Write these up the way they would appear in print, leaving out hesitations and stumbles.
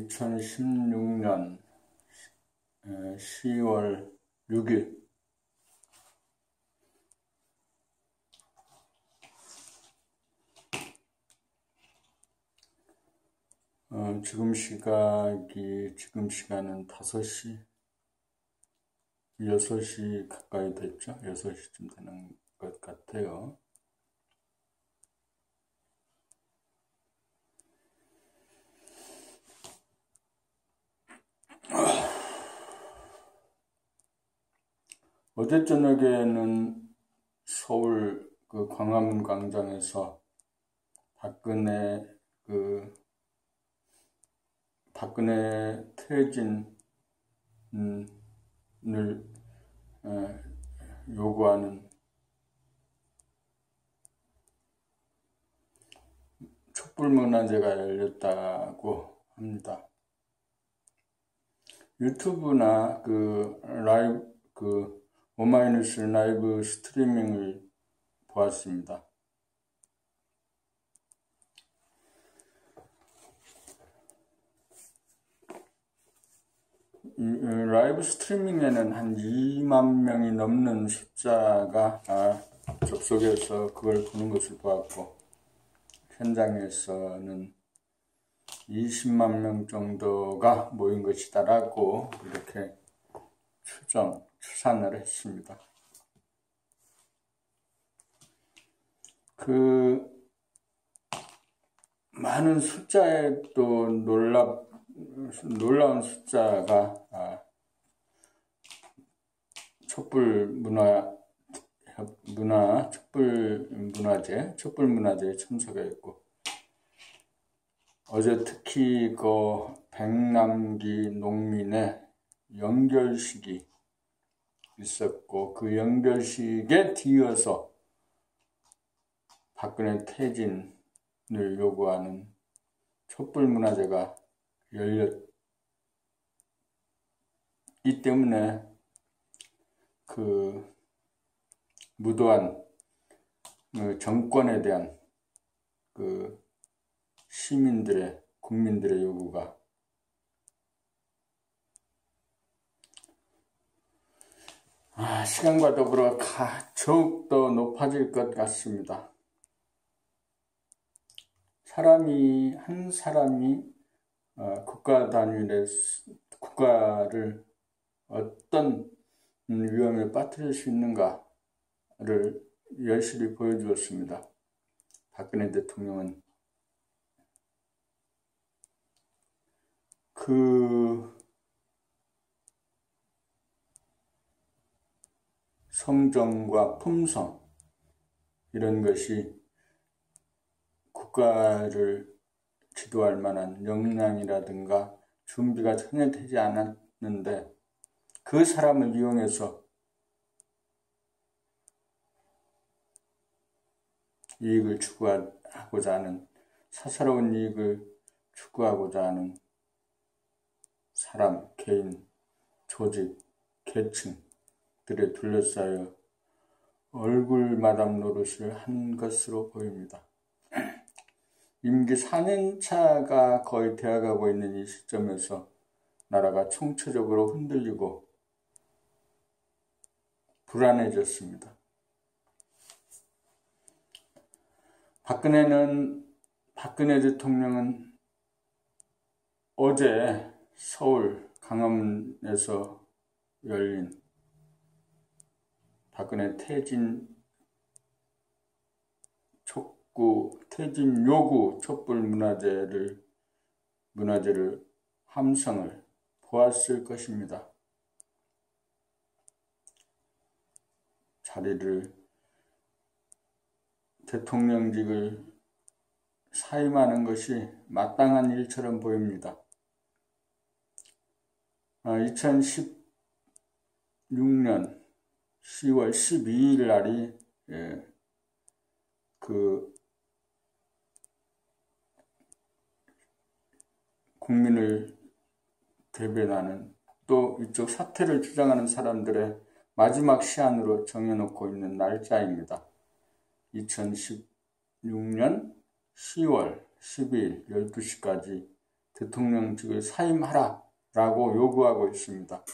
2016년 10월 6일 지금 시간은 5시, 6시 가까이 됐죠? 6시쯤 되는 것 같아요. 어제 저녁에는 서울 광화문 광장에서 박근혜 퇴진을 요구하는 촛불문화제가 열렸다고 합니다. 유튜브나 오마이뉴스 라이브 스트리밍을 보았습니다. 라이브 스트리밍에는 한 2만 명이 넘는 숫자가 접속해서 그걸 보는 것을 보았고, 현장에서는 20만 명 정도가 모인 것이다라고 이렇게 추산을 했습니다. 많은 숫자에 또 놀라운 숫자가 촛불문화제에 참석했고, 어제 특히 백남기 농민의 연결식이 있었고, 그 연결식에 뒤이어서 박근혜 퇴진을 요구하는 촛불문화제가 열렸기 때문에 무도한 정권에 대한 국민들의 요구가 시간과 더불어 더욱 높아질 것 같습니다. 한 사람이 국가를 어떤 위험에 빠뜨릴 수 있는가를 열심히 보여주었습니다. 박근혜 대통령은 성정과 품성, 이런 것이 국가를 지도할 만한 역량이라든가 준비가 전혀 되지 않았는데, 그 사람을 이용해서 이익을 추구하고자 하는, 사사로운 이익을 추구하고자 하는 사람, 개인, 조직, 계층들에 둘러싸여 얼굴 마담 노릇을 한 것으로 보입니다. 임기 4년차가 거의 되어가고 있는 이 시점에서 나라가 총체적으로 흔들리고 불안해졌습니다. 박근혜 대통령은 어제 서울 광화문에서 열린 박근혜 퇴진 요구 촛불 문화제를 함성을 보았을 것입니다. 대통령직을 사임하는 것이 마땅한 일처럼 보입니다. 2016년 10월 12일 날이 국민을 대변하는, 또 이쪽 사퇴를 주장하는 사람들의 마지막 시한으로 정해놓고 있는 날짜입니다. 2016년 10월 12일 12시까지 대통령직을 사임하라라고 요구하고 있습니다.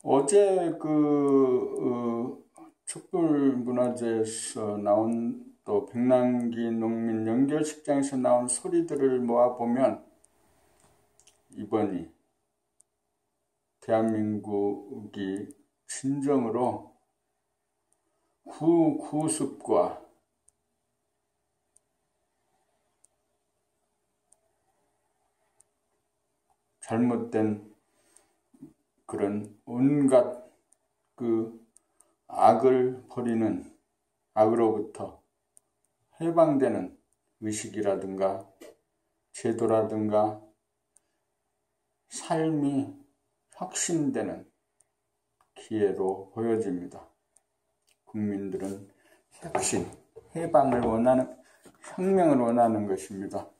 어제 촛불문화제에서 나온 또 백남기 농민 연결식장에서 나온 소리들을 모아보면 이번이 대한민국이 진정으로 구습과 잘못된 그런 온갖 악을 버리는 악으로부터 해방되는 의식이라든가 제도라든가 삶이 혁신되는 기회로 보여집니다. 국민들은 혁신, 해방을 원하는, 혁명을 원하는 것입니다.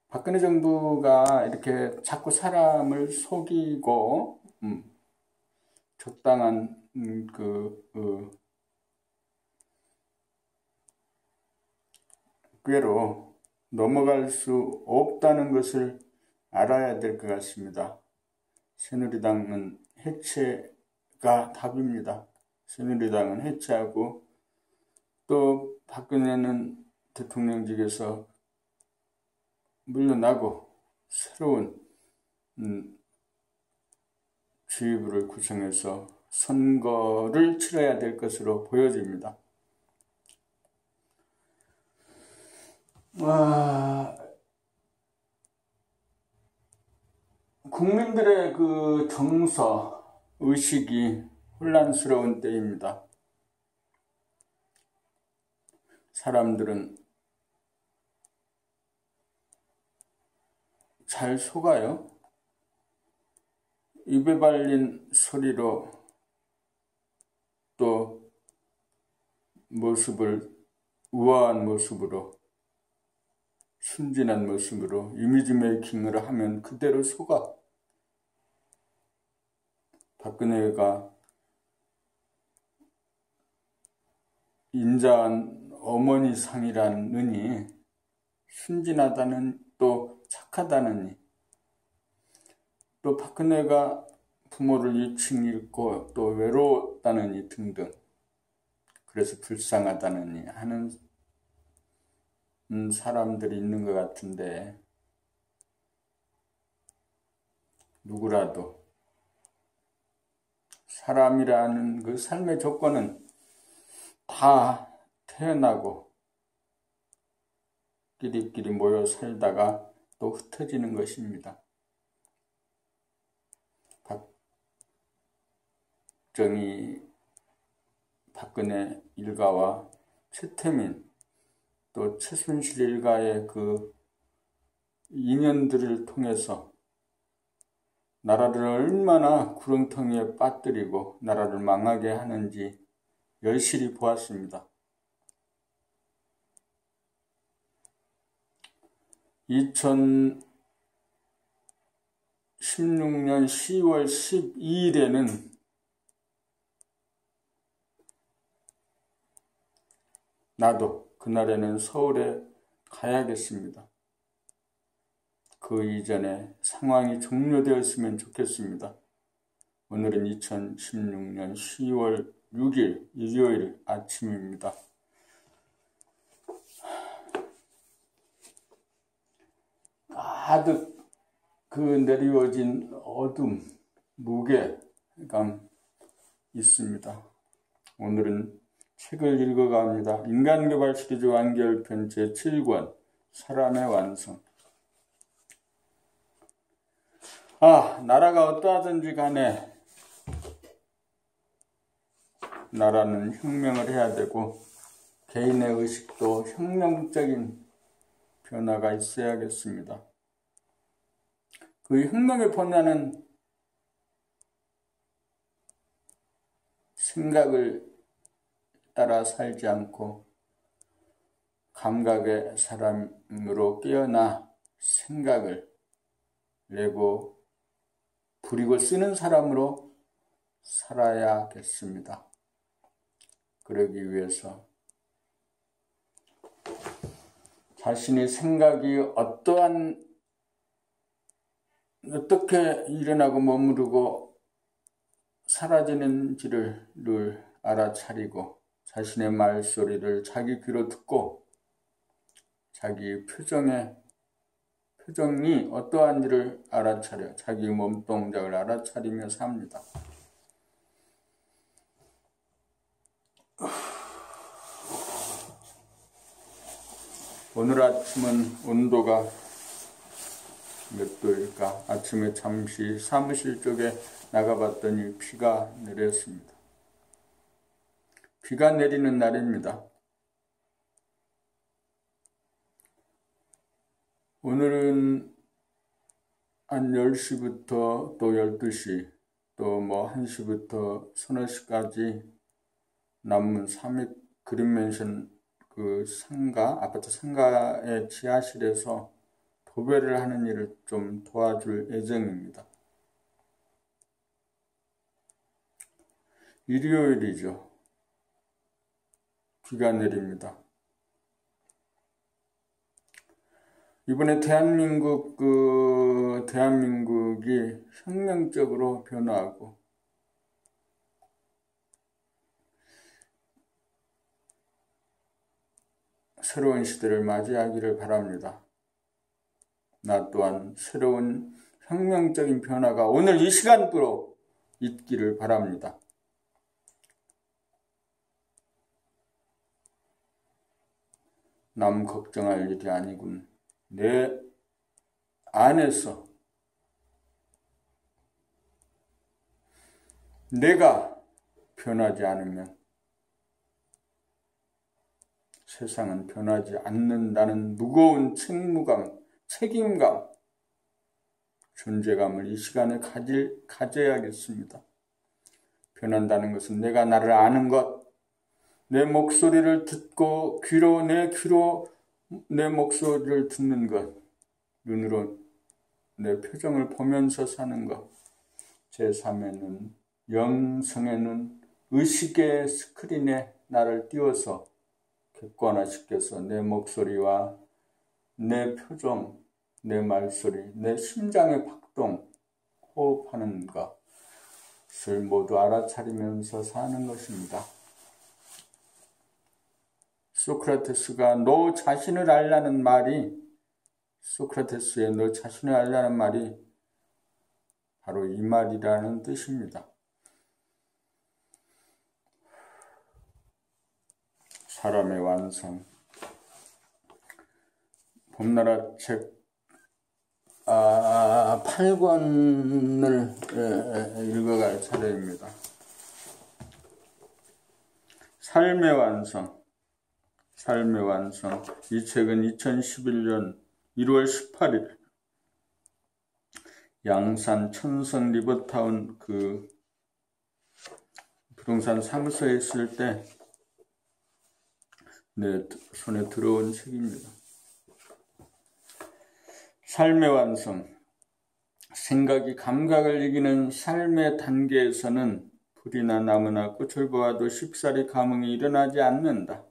박근혜 정부가 이렇게 자꾸 사람을 속이고 적당한 꾀로 넘어갈 수 없다는 것을 알아야 될 것 같습니다. 새누리당은 해체가 답입니다. 새누리당은 해체하고 또 박근혜는 대통령직에서 물러나고 새로운 지휘부를 구성해서 선거를 치러야 될 것으로 보여집니다. 국민들의 정서, 의식이 혼란스러운 때입니다. 사람들은 잘 속아요. 입에 발린 소리로 또 우아한 모습으로 순진한 모습으로 이미지 메이킹을 하면 그대로 속아. 박근혜가 인자한 어머니 상이라느니 순진하다는 또 착하다느니 또 박근혜가 부모를 일찍 잃고 또 외로웠다느니 등등 그래서 불쌍하다느니 하는 사람들이 있는 것 같은데 누구라도 사람이라는 그 삶의 조건은 다 태어나고 끼리끼리 모여 살다가 또 흩어지는 것입니다. 박근혜 일가와 최태민 또 최순실 일가의 인연들을 통해서 나라를 얼마나 구렁텅이에 빠뜨리고 나라를 망하게 하는지 열실히 보았습니다. 2016년 10월 12일에는 나도 그날에는 서울에 가야겠습니다. 그 이전에 상황이 종료되었으면 좋겠습니다. 오늘은 2016년 10월 6일 일요일 아침입니다. 가득 내리워진 어둠, 무게감 있습니다. 오늘은 책을 읽어갑니다. 인간개발 시리즈 완결편 제7권 사람의 완성. 나라가 어떠하든지 간에 나라는 혁명을 해야 되고 개인의 의식도 혁명적인 변화가 있어야겠습니다. 그 혁명의 본연은 생각을 따라 살지 않고 감각의 사람으로 깨어나 생각을 내고 부리고 쓰는 사람으로 살아야겠습니다. 그러기 위해서 자신의 생각이 어떻게 일어나고 머무르고 사라지는지를 늘 알아차리고 자신의 말소리를 자기 귀로 듣고 자기 표정이 어떠한지를 알아차려 자기 몸동작을 알아차리며 삽니다. 오늘 아침은 온도가 몇 도일까? 아침에 잠시 사무실 쪽에 나가봤더니 비가 내렸습니다. 비가 내리는 날입니다. 오늘은 한 10시부터 또 12시 또 뭐 1시부터 서너 시까지 남문 삼익 그린맨션 그 아파트 상가의 지하실에서 도배를 하는 일을 좀 도와줄 예정입니다. 일요일이죠. 비가 내립니다. 이번에 대한민국이 혁명적으로 변화하고 새로운 시대를 맞이하기를 바랍니다. 나 또한 새로운 혁명적인 변화가 오늘 이 시간부로 있기를 바랍니다. 남 걱정할 일이 아니군. 내 안에서 내가 변하지 않으면 세상은 변하지 않는다는 무거운 책임감, 존재감을 이 시간에 가져야겠습니다. 변한다는 것은 내가 나를 아는 것, 내 목소리를 듣고 내 목소리를 듣는 것, 눈으로 내 표정을 보면서 사는 것, 제3의 눈, 영성의 눈, 의식의 스크린에 나를 띄워서 객관화시켜서 내 목소리와 내 표정, 내 말소리, 내 심장의 박동, 호흡하는 것을 모두 알아차리면서 사는 것입니다. 소크라테스가 너 자신을 알라는 말이 소크라테스의 너 자신을 알라는 말이 바로 이 말이라는 뜻입니다. 사람의 완성. 봄나라 책 8권을 읽어갈 차례입니다. 삶의 완성. 이 책은 2011년 1월 18일 양산 천성 리버타운 그 부동산 사무소에 있을 때 내 손에 들어온 책입니다. 삶의 완성. 생각이 감각을 이기는 삶의 단계에서는 풀이나 나무나 꽃을 보아도 쉽사리 감흥이 일어나지 않는다.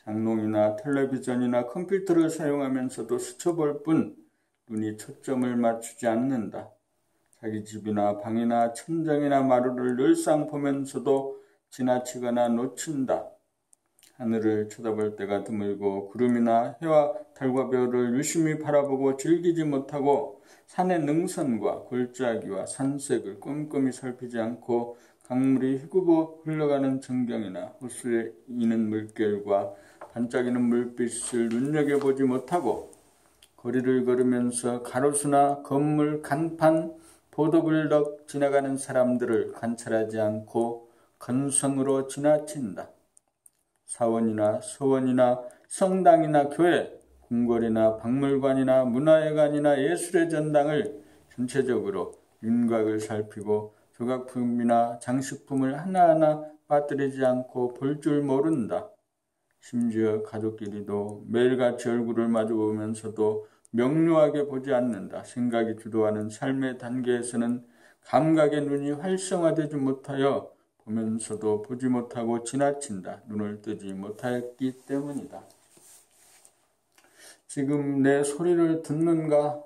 장롱이나 텔레비전이나 컴퓨터를 사용하면서도 스쳐볼 뿐 눈이 초점을 맞추지 않는다. 자기 집이나 방이나 천장이나 마루를 늘상 보면서도 지나치거나 놓친다. 하늘을 쳐다볼 때가 드물고 구름이나 해와 달과 별을 유심히 바라보고 즐기지 못하고 산의 능선과 골짜기와 산색을 꼼꼼히 살피지 않고 강물이 휘구고 흘러가는 전경이나 호수에 이는 물결과 반짝이는 물빛을 눈여겨보지 못하고 거리를 걸으면서 가로수나 건물, 간판, 보도블럭 지나가는 사람들을 관찰하지 않고 건성으로 지나친다. 사원이나 서원이나 성당이나 교회, 궁궐이나 박물관이나 문화회관이나 예술의 전당을 전체적으로 윤곽을 살피고 조각품이나 장식품을 하나하나 빠뜨리지 않고 볼 줄 모른다. 심지어 가족끼리도 매일같이 얼굴을 마주보면서도 명료하게 보지 않는다. 생각이 주도하는 삶의 단계에서는 감각의 눈이 활성화되지 못하여 보면서도 보지 못하고 지나친다. 눈을 뜨지 못하였기 때문이다. 지금 내 소리를 듣는가?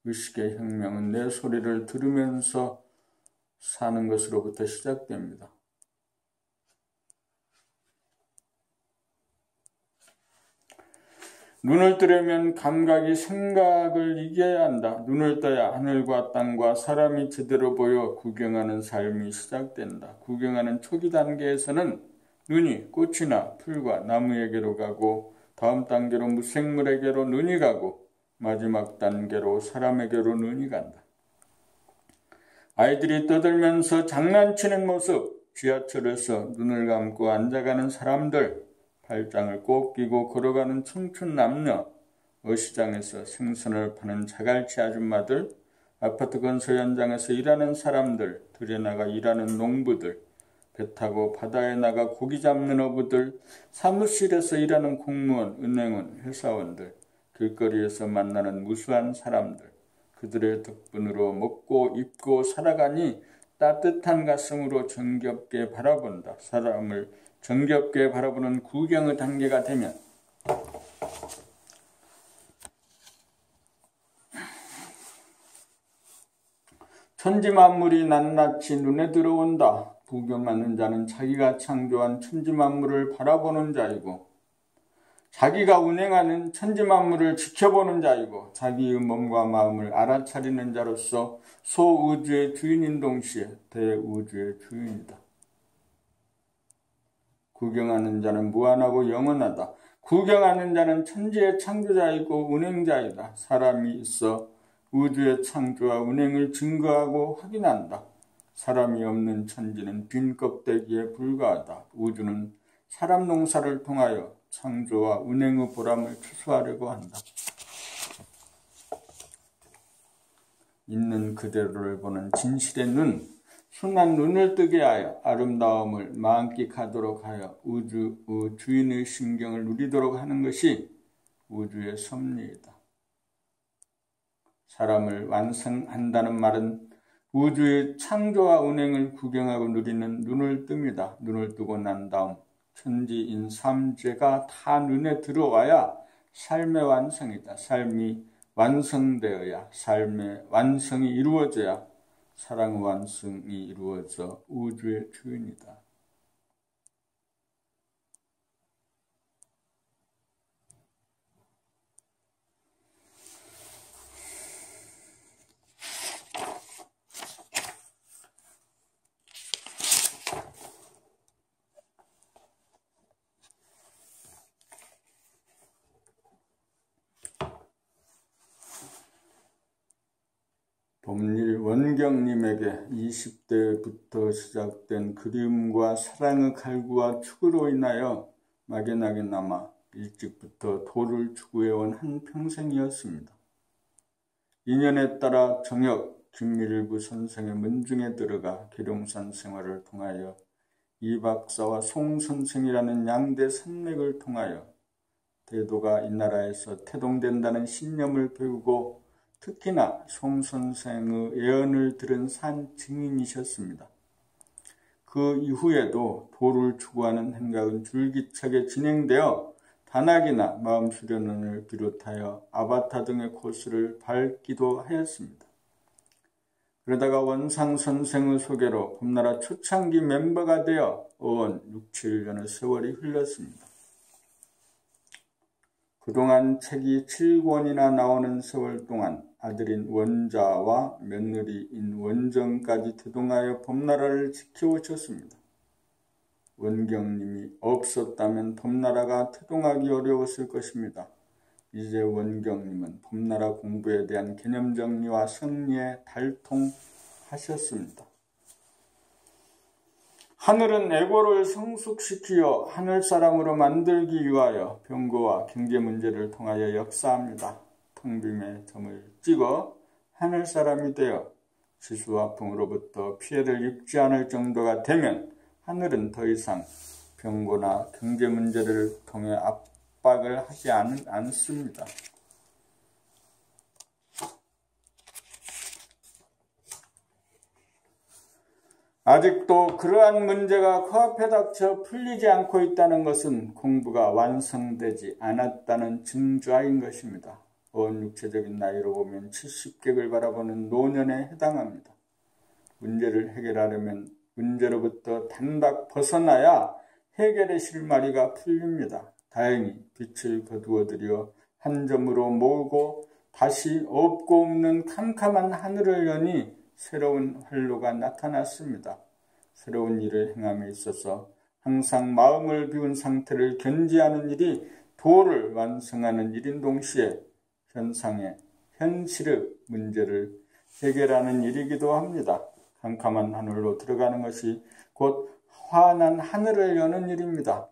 의식의 혁명은 내 소리를 들으면서 사는 것으로부터 시작됩니다. 눈을 뜨려면 감각이 생각을 이겨야 한다. 눈을 떠야 하늘과 땅과 사람이 제대로 보여 구경하는 삶이 시작된다. 구경하는 초기 단계에서는 눈이 꽃이나 풀과 나무에게로 가고 다음 단계로 무생물에게로 눈이 가고 마지막 단계로 사람에게로 눈이 간다. 아이들이 떠들면서 장난치는 모습, 지하철에서 눈을 감고 앉아가는 사람들, 팔짱을 꼭 끼고 걸어가는 청춘 남녀, 어시장에서 생선을 파는 자갈치 아줌마들, 아파트 건설 현장에서 일하는 사람들, 들에 나가 일하는 농부들, 배 타고 바다에 나가 고기 잡는 어부들, 사무실에서 일하는 공무원, 은행원, 회사원들, 길거리에서 만나는 무수한 사람들, 그들의 덕분으로 먹고 입고 살아가니 따뜻한 가슴으로 정겹게 바라본다. 사람을 정겹게 바라보는 구경의 단계가 되면 천지만물이 낱낱이 눈에 들어온다. 구경하는 자는 자기가 창조한 천지만물을 바라보는 자이고 자기가 운행하는 천지만물을 지켜보는 자이고 자기의 몸과 마음을 알아차리는 자로서 소우주의 주인인 동시에 대우주의 주인이다. 구경하는 자는 무한하고 영원하다. 구경하는 자는 천지의 창조자이고 운행자이다. 사람이 있어 우주의 창조와 운행을 증거하고 확인한다. 사람이 없는 천지는 빈 껍데기에 불과하다. 우주는 사람 농사를 통하여 창조와 운행의 보람을 추수하려고 한다. 있는 그대로를 보는 진실의 눈, 순한 눈을 뜨게 하여 아름다움을 만끽하도록 하여 우주의 주인의 심경을 누리도록 하는 것이 우주의 섭리이다. 사람을 완성한다는 말은 우주의 창조와 운행을 구경하고 누리는 눈을 뜹니다. 눈을 뜨고 난 다음 천지인 삼재가 다 눈에 들어와야 삶의 완성이다. 삶이 완성되어야 삶의 완성이 이루어져야 사랑의 완성이 이루어져 우주의 주인이다. 봄일 원경님에게 20대부터 시작된 그리움과 사랑의 갈구와 추구로 인하여 막연하게나마 일찍부터 도를 추구해온 한평생이었습니다. 인연에 따라 정역 김밀부 선생의 문중에 들어가 계룡산 생활을 통하여 이 박사와 송 선생이라는 양대 산맥을 통하여 대도가 이 나라에서 태동된다는 신념을 배우고 특히나 송 선생의 예언을 들은 산 증인이셨습니다. 그 이후에도 도를 추구하는 행각은 줄기차게 진행되어 단학이나 마음수련원을 비롯하여 아바타 등의 코스를 밟기도 하였습니다. 그러다가 원상 선생의 소개로 봄나라 초창기 멤버가 되어 어언 6, 7년의 세월이 흘렀습니다. 그동안 책이 7권이나 나오는 세월 동안 아들인 원자와 며느리인 원정까지 태동하여 봄나라를 지켜오셨습니다. 원경님이 없었다면 봄나라가 태동하기 어려웠을 것입니다. 이제 원경님은 봄나라 공부에 대한 개념 정리와 성리에 달통하셨습니다. 하늘은 애고를 성숙시키어 하늘사람으로 만들기 위하여 병고와 경제 문제를 통하여 역사합니다. 텅빔에 점을 찍어 하늘사람이 되어 지수화풍으로부터 피해를 입지 않을 정도가 되면 하늘은 더 이상 병고나 경제 문제를 통해 압박을 하지 않습니다. 아직도 그러한 문제가 코앞에 닥쳐 풀리지 않고 있다는 것은 공부가 완성되지 않았다는 증조인 것입니다. 온 육체적인 나이로 보면 70객을 바라보는 노년에 해당합니다. 문제를 해결하려면 문제로부터 단박 벗어나야 해결의 실마리가 풀립니다. 다행히 빛을 거두어들여 한 점으로 모으고 다시 없고 없는 캄캄한 하늘을 여니 새로운 활로가 나타났습니다. 새로운 일을 행함에 있어서 항상 마음을 비운 상태를 견지하는 일이 도를 완성하는 일인 동시에 현상의 현실의 문제를 해결하는 일이기도 합니다. 캄캄한 하늘로 들어가는 것이 곧 환한 하늘을 여는 일입니다.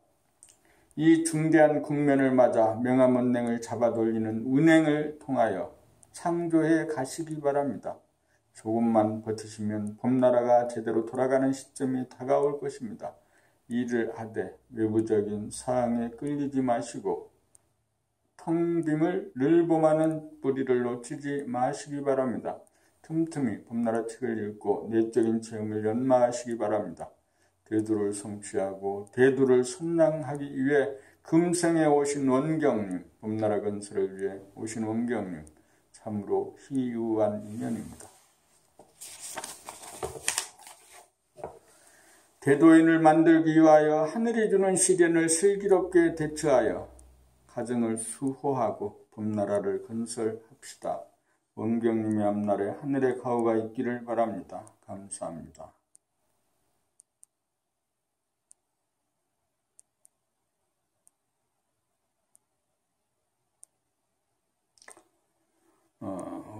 이 중대한 국면을 맞아 명암원냉을 잡아돌리는 운행을 통하여 창조해 가시기 바랍니다. 조금만 버티시면 봄나라가 제대로 돌아가는 시점이 다가올 것입니다. 일을 하되 외부적인 사항에 끌리지 마시고 텅 빔을 늘봄하는 뿌리를 놓치지 마시기 바랍니다. 틈틈이 봄나라 책을 읽고 내적인 체험을 연마하시기 바랍니다. 대두를 성취하고 대두를 선량하기 위해 금생에 오신 원경님, 봄나라 건설을 위해 오신 원경님, 참으로 희유한 인연입니다. 대도인을 만들기 위하여 하늘이 주는 시련을 슬기롭게 대처하여 가정을 수호하고 봄나라를 건설합시다. 원경님의 앞날에 하늘의 가호가 있기를 바랍니다. 감사합니다.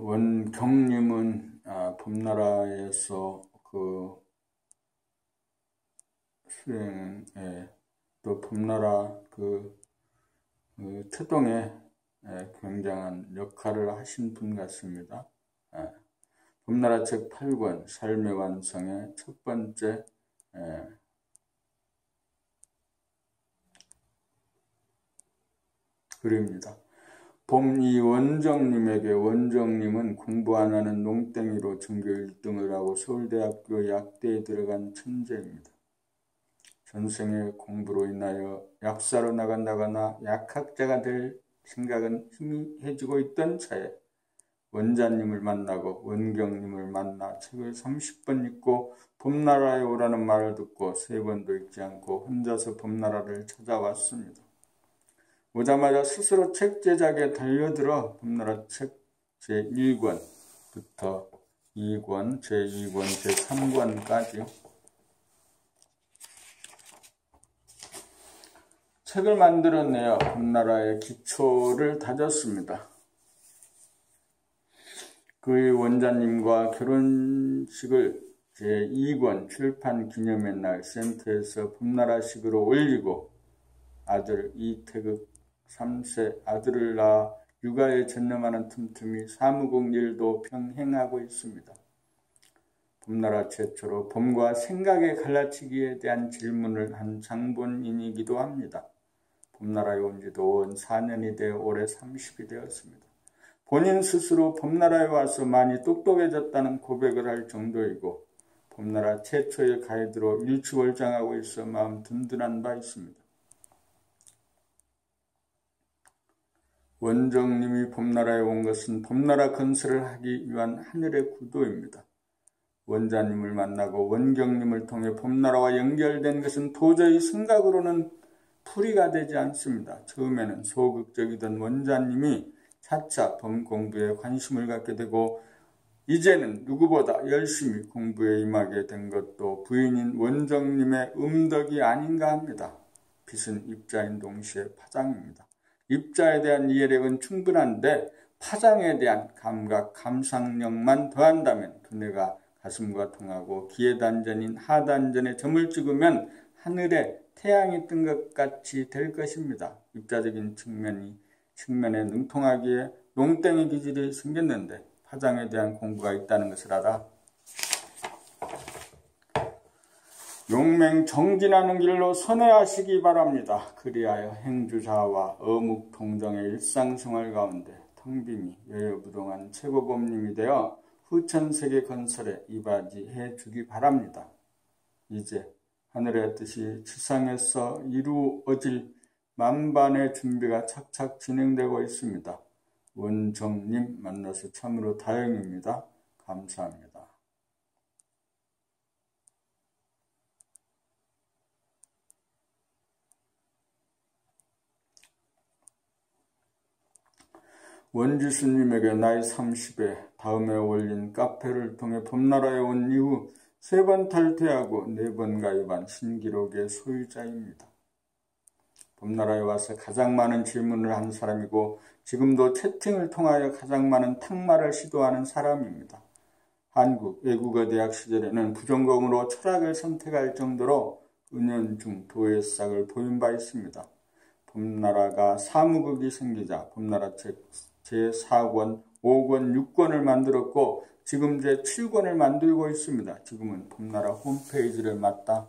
원경님은 봄나라에서 그 수행에 또 봄나라 그 태동에 굉장한 역할을 하신 분 같습니다. 봄나라 책 8권 삶의 완성의 첫 번째 글입니다. 봄 이 원정님에게 원정님은 공부 안 하는 농땡이로 전교 1등을 하고 서울대학교 약대에 들어간 천재입니다. 전생의 공부로 인하여 약사로 나간다거나 약학자가 될 생각은 희미해지고 있던 차에 원자님을 만나고 원경님을 만나 책을 30번 읽고 봄나라에 오라는 말을 듣고 3번도 읽지 않고 혼자서 봄나라를 찾아왔습니다. 오자마자 스스로 책 제작에 달려들어 봄나라 책 제1권부터 2권, 제2권, 제3권까지 책을 만들어내어 봄나라의 기초를 다졌습니다. 그의 원자님과 결혼식을 제2권 출판 기념의 날 센터에서 봄나라식으로 올리고 아들 이태극 3세 아들을 낳아 육아에 전념하는 틈틈이 사무국 일도 병행하고 있습니다. 봄나라 최초로 봄과 생각의 갈라치기에 대한 질문을 한 장본인이기도 합니다. 봄나라에 온 지도 온 4년이 되어 올해 30이 되었습니다. 본인 스스로 봄나라에 와서 많이 똑똑해졌다는 고백을 할 정도이고 봄나라 최초의 가이드로 일취월장하고 있어 마음 든든한 바 있습니다. 원정님이 봄나라에 온 것은 봄나라 건설을 하기 위한 하늘의 구도입니다. 원자님을 만나고 원경님을 통해 봄나라와 연결된 것은 도저히 생각으로는 풀이가 되지 않습니다. 처음에는 소극적이던 원자님이 차차 봄 공부에 관심을 갖게 되고 이제는 누구보다 열심히 공부에 임하게 된 것도 부인인 원정님의 음덕이 아닌가 합니다. 빛은 입자인 동시에 파장입니다. 입자에 대한 이해력은 충분한데 파장에 대한 감각, 감상력만 더한다면 두뇌가 가슴과 통하고 기회단전인 하단전에 점을 찍으면 하늘에 태양이 뜬 것 같이 될 것입니다. 입자적인 측면에 능통하기에 농땡이 기질이 생겼는데 파장에 대한 공부가 있다는 것을 알아 용맹 정진하는 길로 선회하시기 바랍니다. 그리하여 행주자와 어묵동정의 일상생활 가운데 텅빔이 여여부동한 최고범님이 되어 후천세계 건설에 이바지해 주기 바랍니다. 이제 하늘의 뜻이 지상에서 이루어질 만반의 준비가 착착 진행되고 있습니다. 원정님 만나서 참으로 다행입니다. 감사합니다. 원지수님에게 나이 30에 다음에 올린 카페를 통해 봄나라에 온 이후 3번 탈퇴하고 4번 가입한 신기록의 소유자입니다. 봄나라에 와서 가장 많은 질문을 한 사람이고 지금도 채팅을 통하여 가장 많은 탁말을 시도하는 사람입니다. 한국 외국어대학 시절에는 부전공으로 철학을 선택할 정도로 은연중 도예싹을 보인 바 있습니다. 봄나라가 사무국이 생기자 봄나라 책 제4권, 5권, 6권을 만들었고 지금 제7권을 만들고 있습니다. 지금은 봄나라 홈페이지를 맡다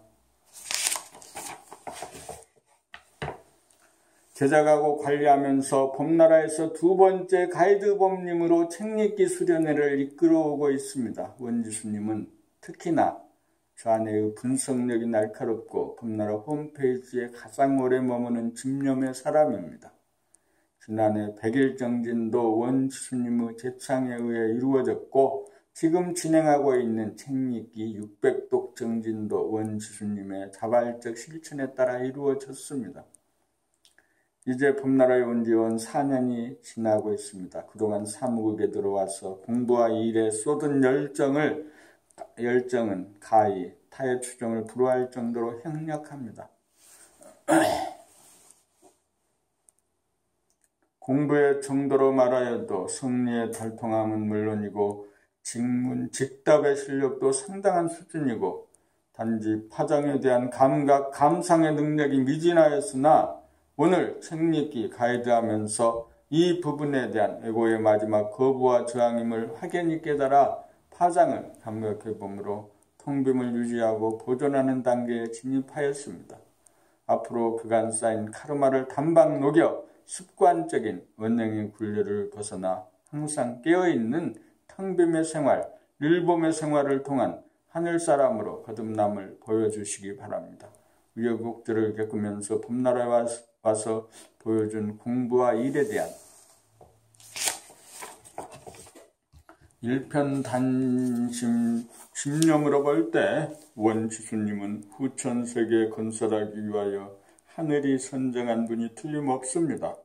제작하고 관리하면서 봄나라에서 2번째 가이드범님으로 책읽기 수련회를 이끌어오고 있습니다. 원지수님은 특히나 좌뇌의 분석력이 날카롭고 봄나라 홈페이지에 가장 오래 머무는 집념의 사람입니다. 지난해 100일 정진도 원지수님의 제창에 의해 이루어졌고 지금 진행하고 있는 책읽기 600독 정진도 원지수님의 자발적 실천에 따라 이루어졌습니다. 이제 봄나라에 온 지 4년이 지나고 있습니다. 그동안 사무국에 들어와서 공부와 일에 쏟은 열정은 가히 타의 추종을 불허할 정도로 행력합니다. 공부의 정도로 말하여도 성리의 달통함은 물론이고 직문, 직답의 실력도 상당한 수준이고 단지 파장에 대한 감각, 감상의 능력이 미진하였으나 오늘 책읽기 가이드하면서 이 부분에 대한 에고의 마지막 거부와 저항임을 확연히 깨달아 파장을 감각해봄으로 통빔을 유지하고 보존하는 단계에 진입하였습니다. 앞으로 그간 쌓인 카르마를 단박 녹여 습관적인 원행의 굴레를 벗어나 항상 깨어있는 텅빔의 생활, 릴봄의 생활을 통한 하늘사람으로 거듭남을 보여주시기 바랍니다. 우여곡절을 겪으면서 봄나라에 와서 보여준 공부와 일에 대한 일편단심 집념으로 볼 때 원지수님은 후천세계 건설하기 위하여 하늘이 선정한 분이 틀림없습니다.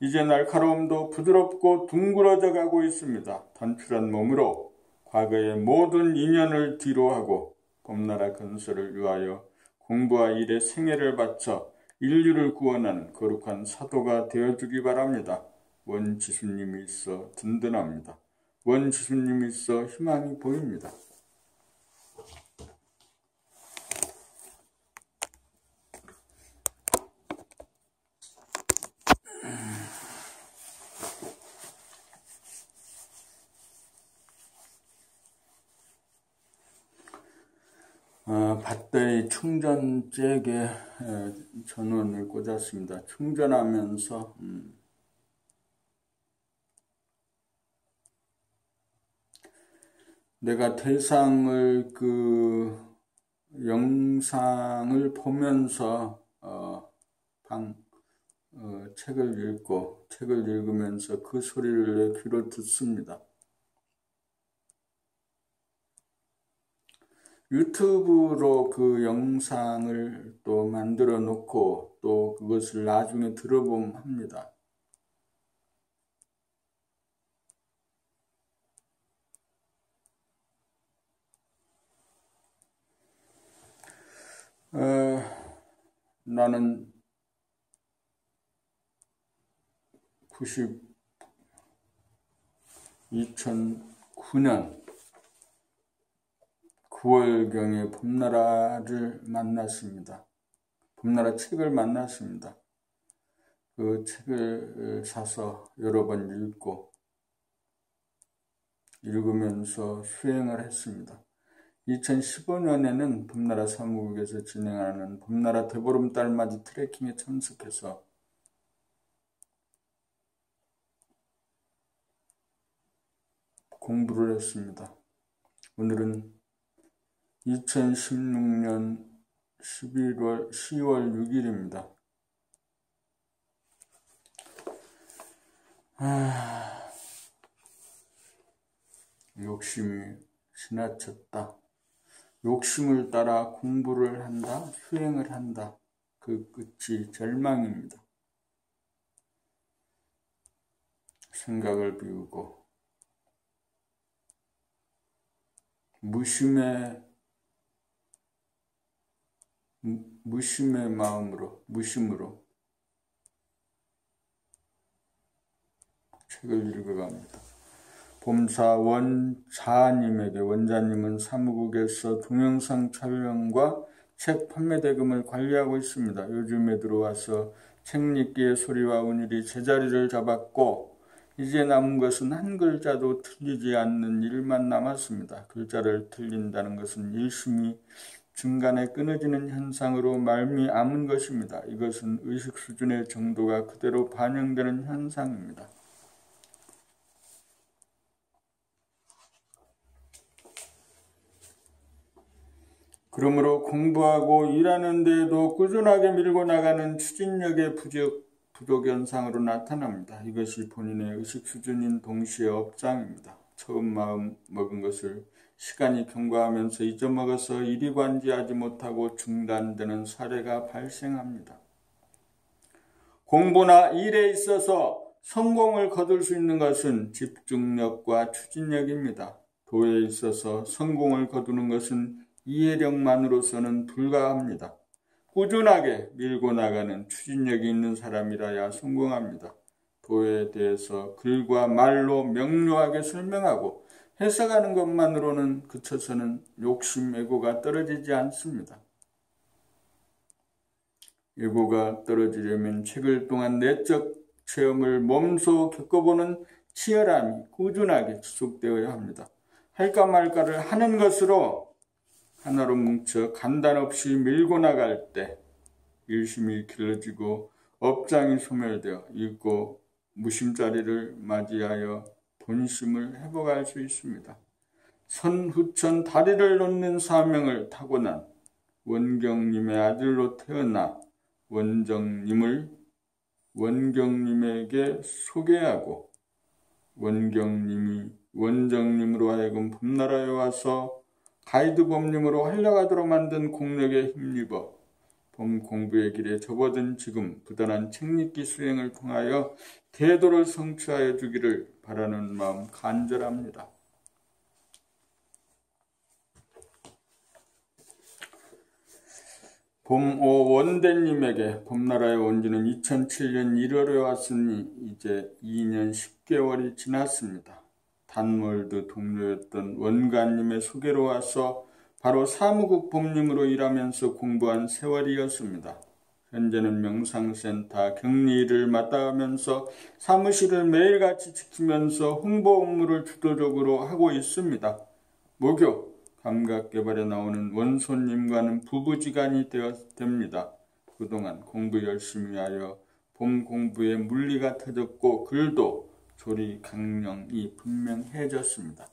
이제 날카로움도 부드럽고 둥그러져 가고 있습니다. 단출한 몸으로 과거의 모든 인연을 뒤로하고 봄나라 건설을 위하여 공부와 일에 생애를 바쳐 인류를 구원하는 거룩한 사도가 되어주기 바랍니다. 원지수님이 있어 든든합니다. 원지수님이 있어 희망이 보입니다. 밧데리 충전잭에 전원을 꽂았습니다. 충전하면서 내가 대상을 영상을 보면서 책을 읽으면서 그 소리를 내 귀로 듣습니다. 유튜브로 그 영상을 또 만들어 놓고 또 그것을 나중에 들어보면 합니다. 나는 2009년 9월경에 봄나라를 만났습니다. 봄나라 책을 만났습니다. 그 책을 사서 여러 번 읽으면서 수행을 했습니다. 2015년에는 봄나라 사무국에서 진행하는 봄나라 대보름달맞이 트레킹에 참석해서 공부를 했습니다. 오늘은 2016년 10월 6일입니다. 욕심이 지나쳤다. 욕심을 따라 공부를 한다, 수행을 한다. 그 끝이 절망입니다. 생각을 비우고 무심의 마음으로, 무심으로 책을 읽어갑니다. 봄사 원자님에게, 원자님은 사무국에서 동영상 촬영과 책 판매 대금을 관리하고 있습니다. 요즘에 들어와서 책 읽기의 소리와 운율이 제자리를 잡았고 이제 남은 것은 한 글자도 틀리지 않는 일만 남았습니다. 글자를 틀린다는 것은 일심이 중간에 끊어지는 현상으로 말미암은 것입니다. 이것은 의식 수준의 정도가 그대로 반영되는 현상입니다. 그러므로 공부하고 일하는 데에도 꾸준하게 밀고 나가는 추진력의 부족 현상으로 나타납니다. 이것이 본인의 의식 수준인 동시에 업장입니다. 처음 마음 먹은 것을 시간이 경과하면서 잊어먹어서 이리관지하지 못하고 중단되는 사례가 발생합니다. 공부나 일에 있어서 성공을 거둘 수 있는 것은 집중력과 추진력입니다. 도에 있어서 성공을 거두는 것은 이해력만으로서는 불가합니다. 꾸준하게 밀고 나가는 추진력이 있는 사람이라야 성공합니다. 도에 대해서 글과 말로 명료하게 설명하고 해석하는 것만으로는 그쳐서는 욕심, 애고가 떨어지지 않습니다. 애고가 떨어지려면 책을 통한 내적 체험을 몸소 겪어보는 치열함이 꾸준하게 지속되어야 합니다. 할까 말까를 하는 것으로 하나로 뭉쳐 간단 없이 밀고 나갈 때 일심이 길러지고 업장이 소멸되어 읽고 무심자리를 맞이하여 본심을 회복할 수 있습니다. 선후천 다리를 놓는 사명을 타고난 원경님의 아들로 태어나 원경님에게 소개하고 원정님으로 하여금 봄나라에 와서 가이드 법님으로 활약하도록 만든 공력에 힘입어 봄 공부의 길에 접어든 지금 부단한 책 읽기 수행을 통하여 대도를 성취하여 주기를 바라는 마음 간절합니다. 봄오 원대님에게 봄나라에 온 지는 2007년 1월에 왔으니 이제 2년 10개월이 지났습니다. 단월드 동료였던 원가님의 소개로 와서 바로 사무국 법님으로 일하면서 공부한 세월이었습니다. 현재는 명상센터 격리 일을 맡아가면서 사무실을 매일같이 지키면서 홍보 업무를 주도적으로 하고 있습니다. 목요, 감각개발에 나오는 원소님과는 부부지간이 됩니다. 그동안 공부 열심히 하여 봄 공부에 물리가 터졌고 글도 조리 강령이 분명해졌습니다.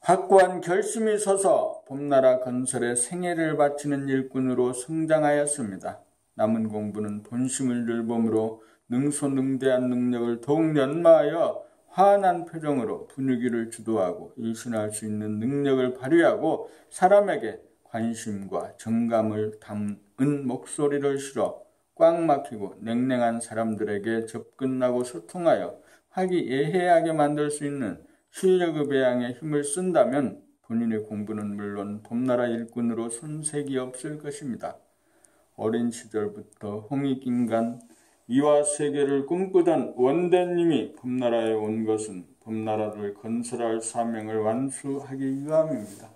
확고한 결심이 서서 봄나라 건설에 생애를 바치는 일꾼으로 성장하였습니다. 남은 공부는 본심을 늘봄으로 능소능대한 능력을 더욱 연마하여 환한 표정으로 분위기를 주도하고 일신할 수 있는 능력을 발휘하고 사람에게 관심과 정감을 담은 목소리를 실어 꽉 막히고 냉랭한 사람들에게 접근하고 소통하여 화기애애하게 만들 수 있는 실력의 배양에 힘을 쓴다면 본인의 공부는 물론 봄나라 일꾼으로 손색이 없을 것입니다. 어린 시절부터 홍익인간 이와 세계를 꿈꾸던 원대님이 봄나라에 온 것은 봄나라를 건설할 사명을 완수하기 위함입니다.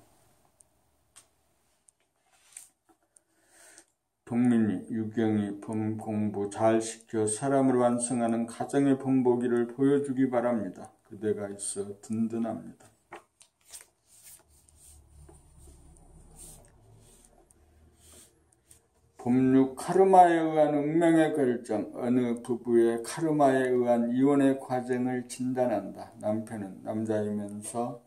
동민이 유경이 봄 공부 잘 시켜 사람을 완성하는 가정의 본보기를 보여주기 바랍니다. 그대가 있어 든든합니다. 봄육 카르마에 의한 운명의 결정, 어느 부부의 카르마에 의한 이혼의 과정을 진단한다. 남편은 남자이면서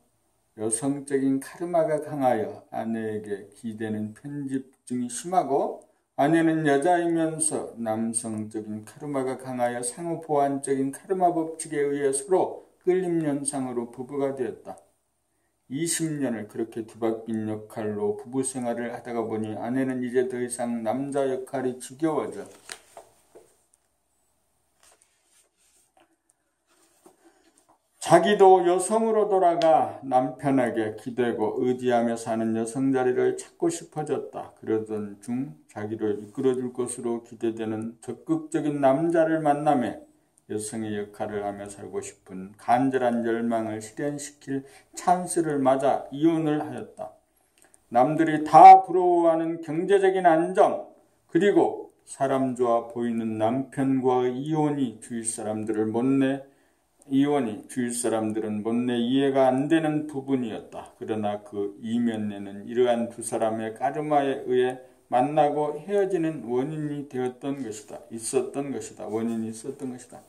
여성적인 카르마가 강하여 아내에게 기대는 편집증이 심하고, 아내는 여자이면서 남성적인 카르마가 강하여 상호 보완적인 카르마 법칙에 의해 서로 끌림 현상으로 부부가 되었다. 20년을 그렇게 뒤바뀐 역할로 부부 생활을 하다가 보니 아내는 이제 더 이상 남자 역할이 지겨워져 자기도 여성으로 돌아가 남편에게 기대고 의지하며 사는 여성 자리를 찾고 싶어졌다. 그러던 중 자기를 이끌어줄 것으로 기대되는 적극적인 남자를 만나며 여성의 역할을 하며 살고 싶은 간절한 열망을 실현시킬 찬스를 맞아 이혼을 하였다. 남들이 다 부러워하는 경제적인 안정, 그리고 사람 좋아 보이는 남편과의 이혼이 주위 사람들은 못내 이해가 안 되는 부분이었다. 그러나 그 이면에는 이러한 두 사람의 카르마에 의해 만나고 헤어지는 원인이 있었던 것이다.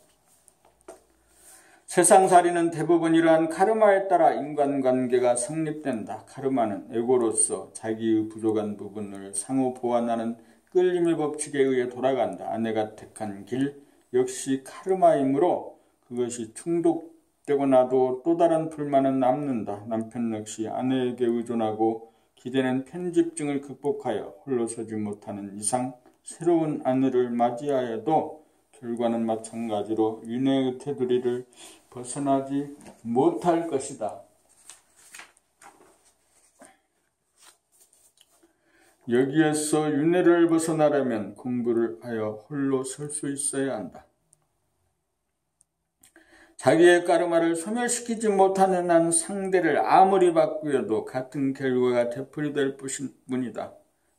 세상살이는 대부분 이러한 카르마에 따라 인간관계가 성립된다. 카르마는 에고로서 자기의 부족한 부분을 상호 보완하는 끌림의 법칙에 의해 돌아간다. 아내가 택한 길 역시 카르마이므로 그것이 충족되고 나도 또 다른 불만은 남는다. 남편 역시 아내에게 의존하고 기대는 편집증을 극복하여 홀로 서지 못하는 이상 새로운 아내를 맞이하여도 결과는 마찬가지로 윤회의 테두리를 벗어나지 못할 것이다. 여기에서 윤회를 벗어나려면 공부를 하여 홀로 설 수 있어야 한다. 자기의 카르마를 소멸시키지 못하는 한 상대를 아무리 바꾸어도 같은 결과가 되풀이될 뿐이다.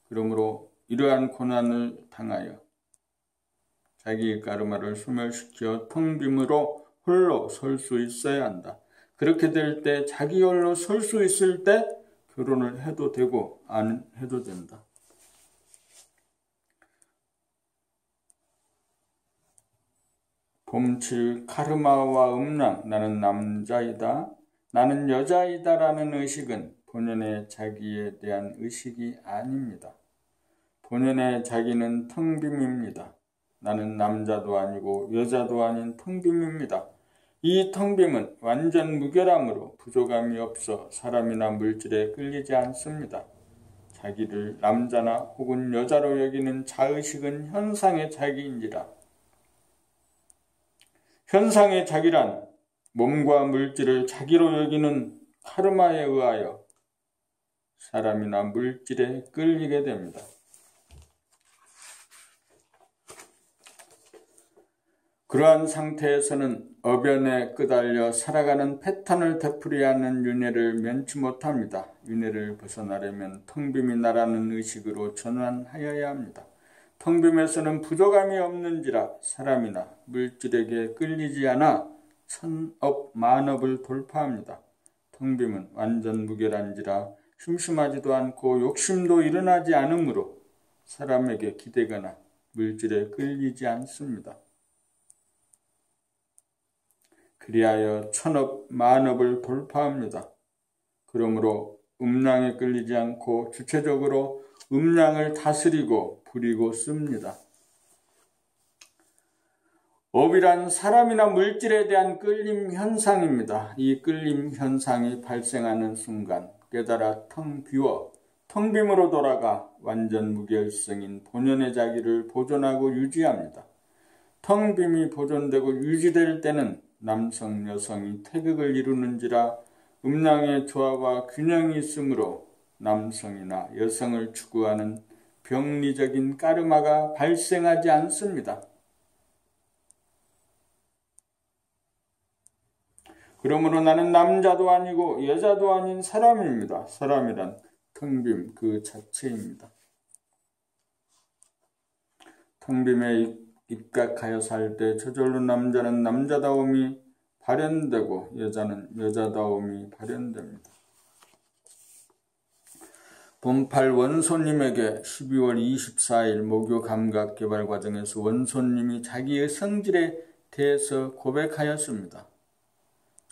그러므로 이러한 고난을 당하여 자기의 카르마를 소멸시켜 텅 빔으로 홀로 설 수 있어야 한다. 그렇게 될 때 자기 홀로 설 수 있을 때 결혼을 해도 되고 안 해도 된다. 봄칠 카르마와 음란, 나는 남자이다, 나는 여자이다라는 의식은 본연의 자기에 대한 의식이 아닙니다. 본연의 자기는 텅빔입니다. 나는 남자도 아니고 여자도 아닌 텅빔입니다. 이 텅빔은 완전 무결함으로 부족함이 없어 사람이나 물질에 끌리지 않습니다. 자기를 남자나 혹은 여자로 여기는 자의식은 현상의 자기인지라. 현상의 자기란 몸과 물질을 자기로 여기는 카르마에 의하여 사람이나 물질에 끌리게 됩니다. 그러한 상태에서는 어변에 끄달려 살아가는 패턴을 되풀이하는 윤회를 면치 못합니다. 윤회를 벗어나려면 텅빔이 나라는 의식으로 전환하여야 합니다. 텅빔에서는 부족함이 없는지라 사람이나 물질에게 끌리지 않아 천업 만업을 돌파합니다. 텅빔은 완전 무결한지라 심심하지도 않고 욕심도 일어나지 않으므로 사람에게 기대거나 물질에 끌리지 않습니다. 그리하여 천업 만업을 돌파합니다. 그러므로 음량에 끌리지 않고 주체적으로 음량을 다스리고 부리고 씁니다. 업이란 사람이나 물질에 대한 끌림 현상입니다. 이 끌림 현상이 발생하는 순간 깨달아 텅 비워 텅 빔으로 돌아가 완전 무결성인 본연의 자기를 보존하고 유지합니다. 텅 빔이 보존되고 유지될 때는 남성, 여성이 태극을 이루는지라 음량의 조화와 균형이 있으므로 남성이나 여성을 추구하는 병리적인 카르마가 발생하지 않습니다. 그러므로 나는 남자도 아니고 여자도 아닌 사람입니다. 사람이란 텅빔 그 자체입니다. 텅빔에 입각하여 살 때 저절로 남자는 남자다움이 발현되고 여자는 여자다움이 발현됩니다. 본팔 원소님에게 12월 24일 모교 감각 개발 과정에서 원소님이 자기의 성질에 대해서 고백하였습니다.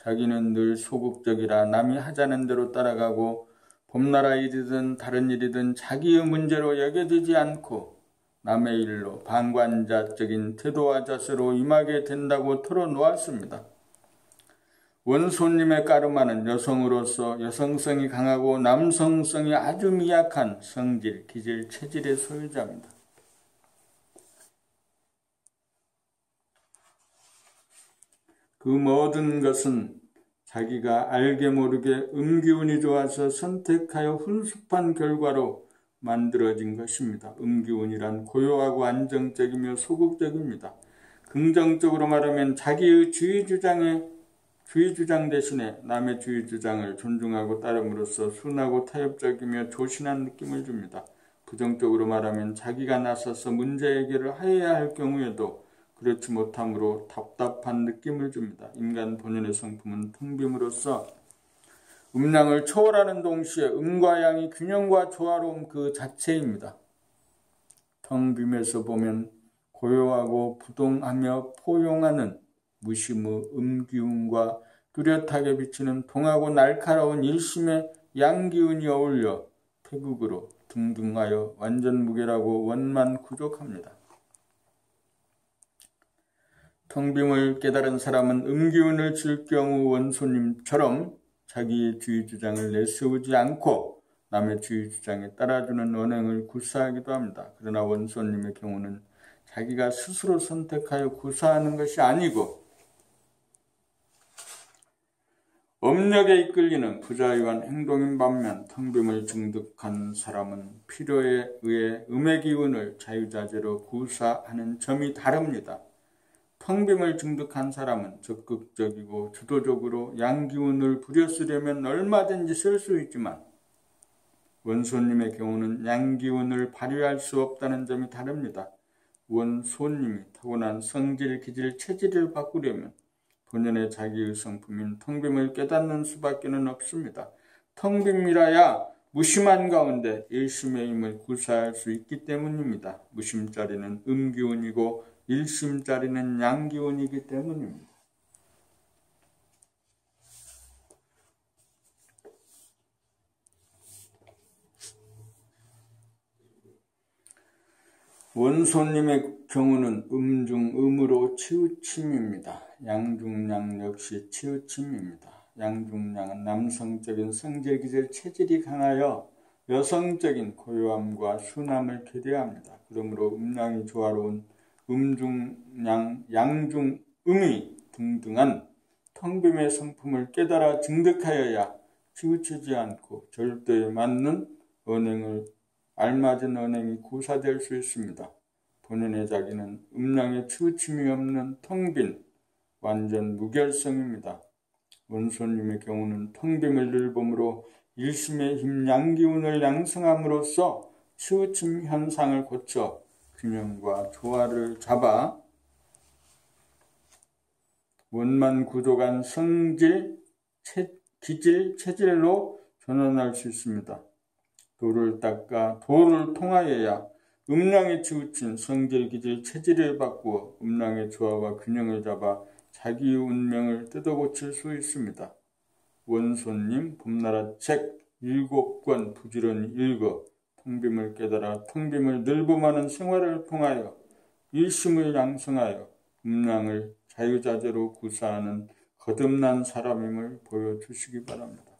자기는 늘 소극적이라 남이 하자는 대로 따라가고 봄나라 일이든 다른 일이든 자기의 문제로 여겨지지 않고 남의 일로 방관자적인 태도와 자세로 임하게 된다고 털어놓았습니다. 원소님의 까르마는 여성으로서 여성성이 강하고 남성성이 아주 미약한 성질, 기질, 체질의 소유자입니다. 그 모든 것은 자기가 알게 모르게 음기운이 좋아서 선택하여 훈습한 결과로 만들어진 것입니다. 음기운이란 고요하고 안정적이며 소극적입니다. 긍정적으로 말하면 자기의 주의주장 대신에 남의 주의주장을 존중하고 따름으로써 순하고 타협적이며 조신한 느낌을 줍니다. 부정적으로 말하면 자기가 나서서 문제 해결을 해야 할 경우에도 그렇지 못함으로 답답한 느낌을 줍니다. 인간 본연의 성품은 텅빔으로써 음량을 초월하는 동시에 음과 양이 균형과 조화로움 그 자체입니다. 텅빔에서 보면 고요하고 부동하며 포용하는 무심의 음기운과 뚜렷하게 비치는 동하고 날카로운 일심의 양기운이 어울려 태극으로 등등하여 완전 무결하고 원만구족합니다. 텅빔을 깨달은 사람은 음기운을 질 경우 원소님처럼 자기의 주의주장을 내세우지 않고 남의 주의주장에 따라주는 언행을 구사하기도 합니다. 그러나 원소님의 경우는 자기가 스스로 선택하여 구사하는 것이 아니고 업력에 이끌리는 부자유한 행동인 반면 텅빔을 증득한 사람은 필요에 의해 음의 기운을 자유자재로 구사하는 점이 다릅니다. 텅빔을 증득한 사람은 적극적이고 주도적으로 양기운을 부려쓰려면 얼마든지 쓸 수 있지만 원소님의 경우는 양기운을 발휘할 수 없다는 점이 다릅니다. 원소님이 타고난 성질, 기질, 체질을 바꾸려면 본연의 자기의 성품인 텅빔을 깨닫는 수밖에는 없습니다. 텅빔이라야 무심한 가운데 일심의 힘을 구사할 수 있기 때문입니다. 무심자리는 음기운이고 일심자리는 양기운이기 때문입니다. 원소님의 경우는 음중음으로 치우침입니다. 양중양 역시 치우침입니다. 양중양은 남성적인 성질, 기질, 체질이 강하여 여성적인 고요함과 순함을 교대합니다. 그러므로 음양이 조화로운 음중양, 양중음이 등등한 텅빔의 성품을 깨달아 증득하여야 치우치지 않고 절도에 맞는 언행을 알맞은 언행이 구사될 수 있습니다. 본연의 자기는 음양에 치우침이 없는 텅빈 완전 무결성입니다. 원소님의 경우는 텅빔을 늘 봄으로 일심의 힘 양기운을 양성함으로써 치우침 현상을 고쳐 균형과 조화를 잡아 원만구족한 성질, 기질, 체질로 전환할 수 있습니다. 도를 닦아 도를 통하여야 음량에 치우친 성질, 기질, 체질을 바꾸어 음량의 조화와 균형을 잡아 자기의 운명을 뜯어고칠 수 있습니다. 원소님 봄나라 책 7권 부지런히 읽어 텅빔을 깨달아 텅빔을 늘봄하는 생활을 통하여 일심을 양성하여 음량을 자유자재로 구사하는 거듭난 사람임을 보여주시기 바랍니다.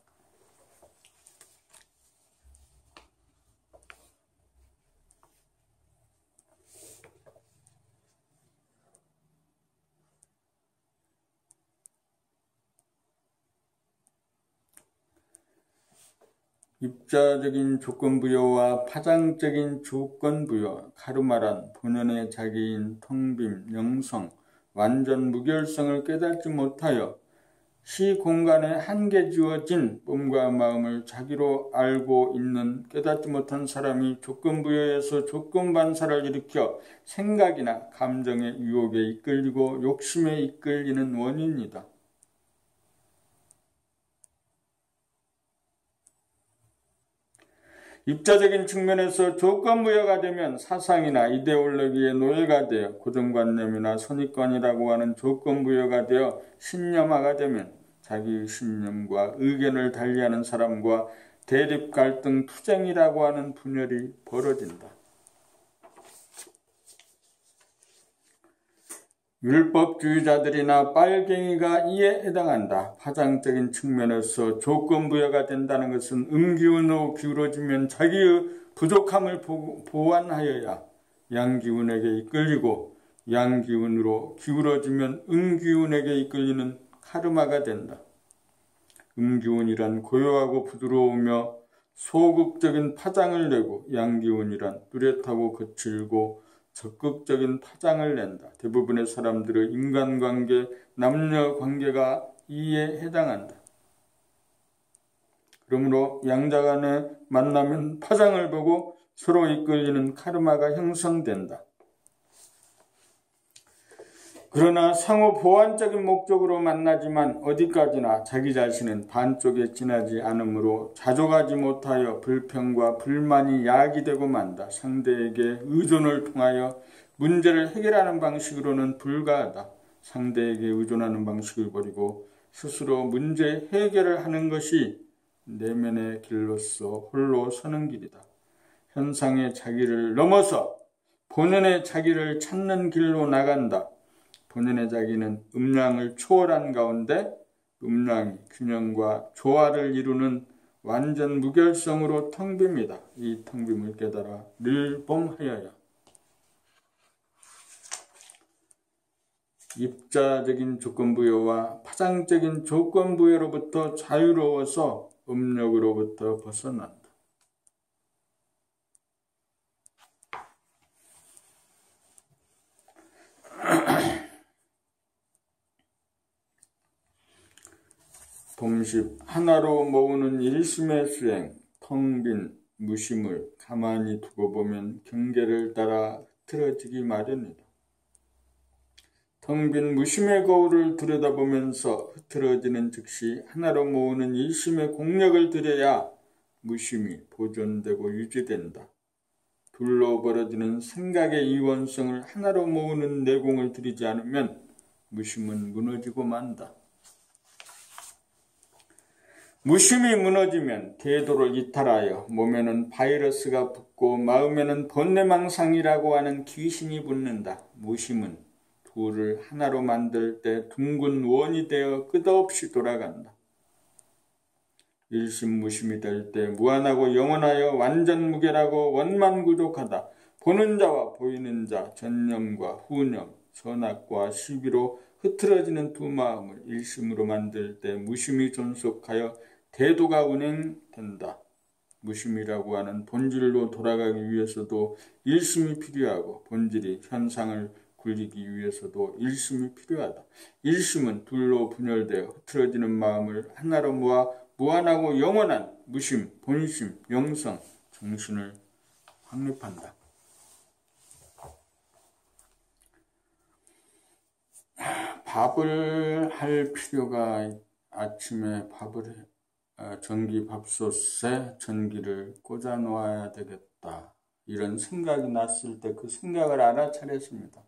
입자적인 조건부여와 파장적인 조건부여, 카르마란 본연의 자기인 텅빔, 영성, 완전 무결성을 깨닫지 못하여 시공간에 한계 주어진 몸과 마음을 자기로 알고 있는 깨닫지 못한 사람이 조건부여에서 조건반사를 일으켜 생각이나 감정의 유혹에 이끌리고 욕심에 이끌리는 원인이다. 입자적인 측면에서 조건부여가 되면 사상이나 이데올로기의 노예가 되어 고정관념이나 선입관이라고 하는 조건부여가 되어 신념화가 되면 자기 신념과 의견을 달리하는 사람과 대립, 갈등, 투쟁이라고 하는 분열이 벌어진다. 율법주의자들이나 빨갱이가 이에 해당한다. 파장적인 측면에서 조건부여가 된다는 것은 음기운으로 기울어지면 자기의 부족함을 보완하여야 양기운에게 이끌리고, 양기운으로 기울어지면 음기운에게 이끌리는 카르마가 된다. 음기운이란 고요하고 부드러우며 소극적인 파장을 내고, 양기운이란 뚜렷하고 거칠고 적극적인 파장을 낸다. 대부분의 사람들의 인간관계, 남녀관계가 이에 해당한다. 그러므로 양자 간의 만나면 파장을 보고 서로 이끌리는 카르마가 형성된다. 그러나 상호 보완적인 목적으로 만나지만 어디까지나 자기 자신은 반쪽에 지나지 않으므로 자족하지 못하여 불평과 불만이 야기되고 만다. 상대에게 의존을 통하여 문제를 해결하는 방식으로는 불가하다. 상대에게 의존하는 방식을 버리고 스스로 문제 해결을 하는 것이 내면의 길로서 홀로 서는 길이다. 현상의 자기를 넘어서 본연의 자기를 찾는 길로 나간다. 본연의 자기는 음양을 초월한 가운데 음양이 균형과 조화를 이루는 완전 무결성으로 텅 빕니다. 이 텅 빔을 깨달아 늘봉하여야 입자적인 조건부여와 파장적인 조건부여로부터 자유로워서 음력으로부터 벗어난다. 동십, 하나로 모으는 일심의 수행, 텅 빈 무심을 가만히 두고 보면 경계를 따라 흐트러지기 마련이다. 텅 빈 무심의 거울을 들여다보면서 흐트러지는 즉시 하나로 모으는 일심의 공력을 들여야 무심이 보존되고 유지된다. 둘로 벌어지는 생각의 이원성을 하나로 모으는 내공을 들이지 않으면 무심은 무너지고 만다. 무심이 무너지면 궤도를 이탈하여 몸에는 바이러스가 붙고 마음에는 번뇌망상이라고 하는 귀신이 붙는다. 무심은 둘을 하나로 만들 때 둥근 원이 되어 끝없이 돌아간다. 일심무심이 될 때 무한하고 영원하여 완전무결하고 원만구족하다. 보는 자와 보이는 자, 전념과 후념, 선악과 시비로 흐트러지는 두 마음을 일심으로 만들 때 무심이 존속하여 대도가 운행된다. 무심이라고 하는 본질로 돌아가기 위해서도 일심이 필요하고 본질이 현상을 굴리기 위해서도 일심이 필요하다. 일심은 둘로 분열되어 흐트러지는 마음을 하나로 모아 무한하고 영원한 무심, 본심, 영성, 정신을 확립한다. 밥을 할 필요가 아침에 밥을 전기밥솥에 전기를 꽂아 놓아야 되겠다. 이런 생각이 났을 때 그 생각을 알아차렸습니다.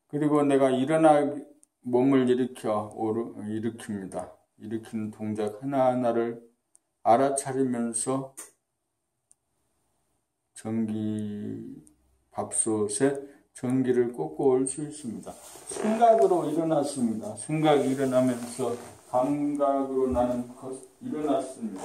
그리고 내가 몸을 일으킵니다. 일으키는 동작 하나하나를 알아차리면서 전기밥솥에 전기를 꽂고 올 수 있습니다. 생각으로 일어났습니다. 생각이 일어나면서 감각으로 나는 것 일어났습니다.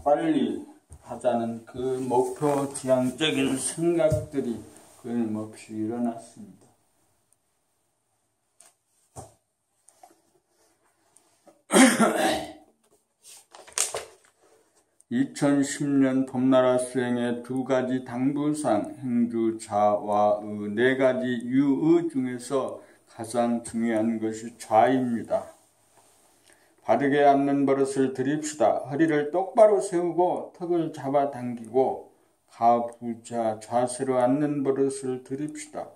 빨리 하자는 그 목표 지향적인 생각들이 끊임없이 일어났습니다. 2010년 봄나라 수행의 2가지 당부상 행주좌와의 4가지 유의 중에서 가장 중요한 것이 좌입니다. 바르게 앉는 버릇을 들입시다. 허리를 똑바로 세우고 턱을 잡아당기고 가부좌 좌세로 앉는 버릇을 들입시다.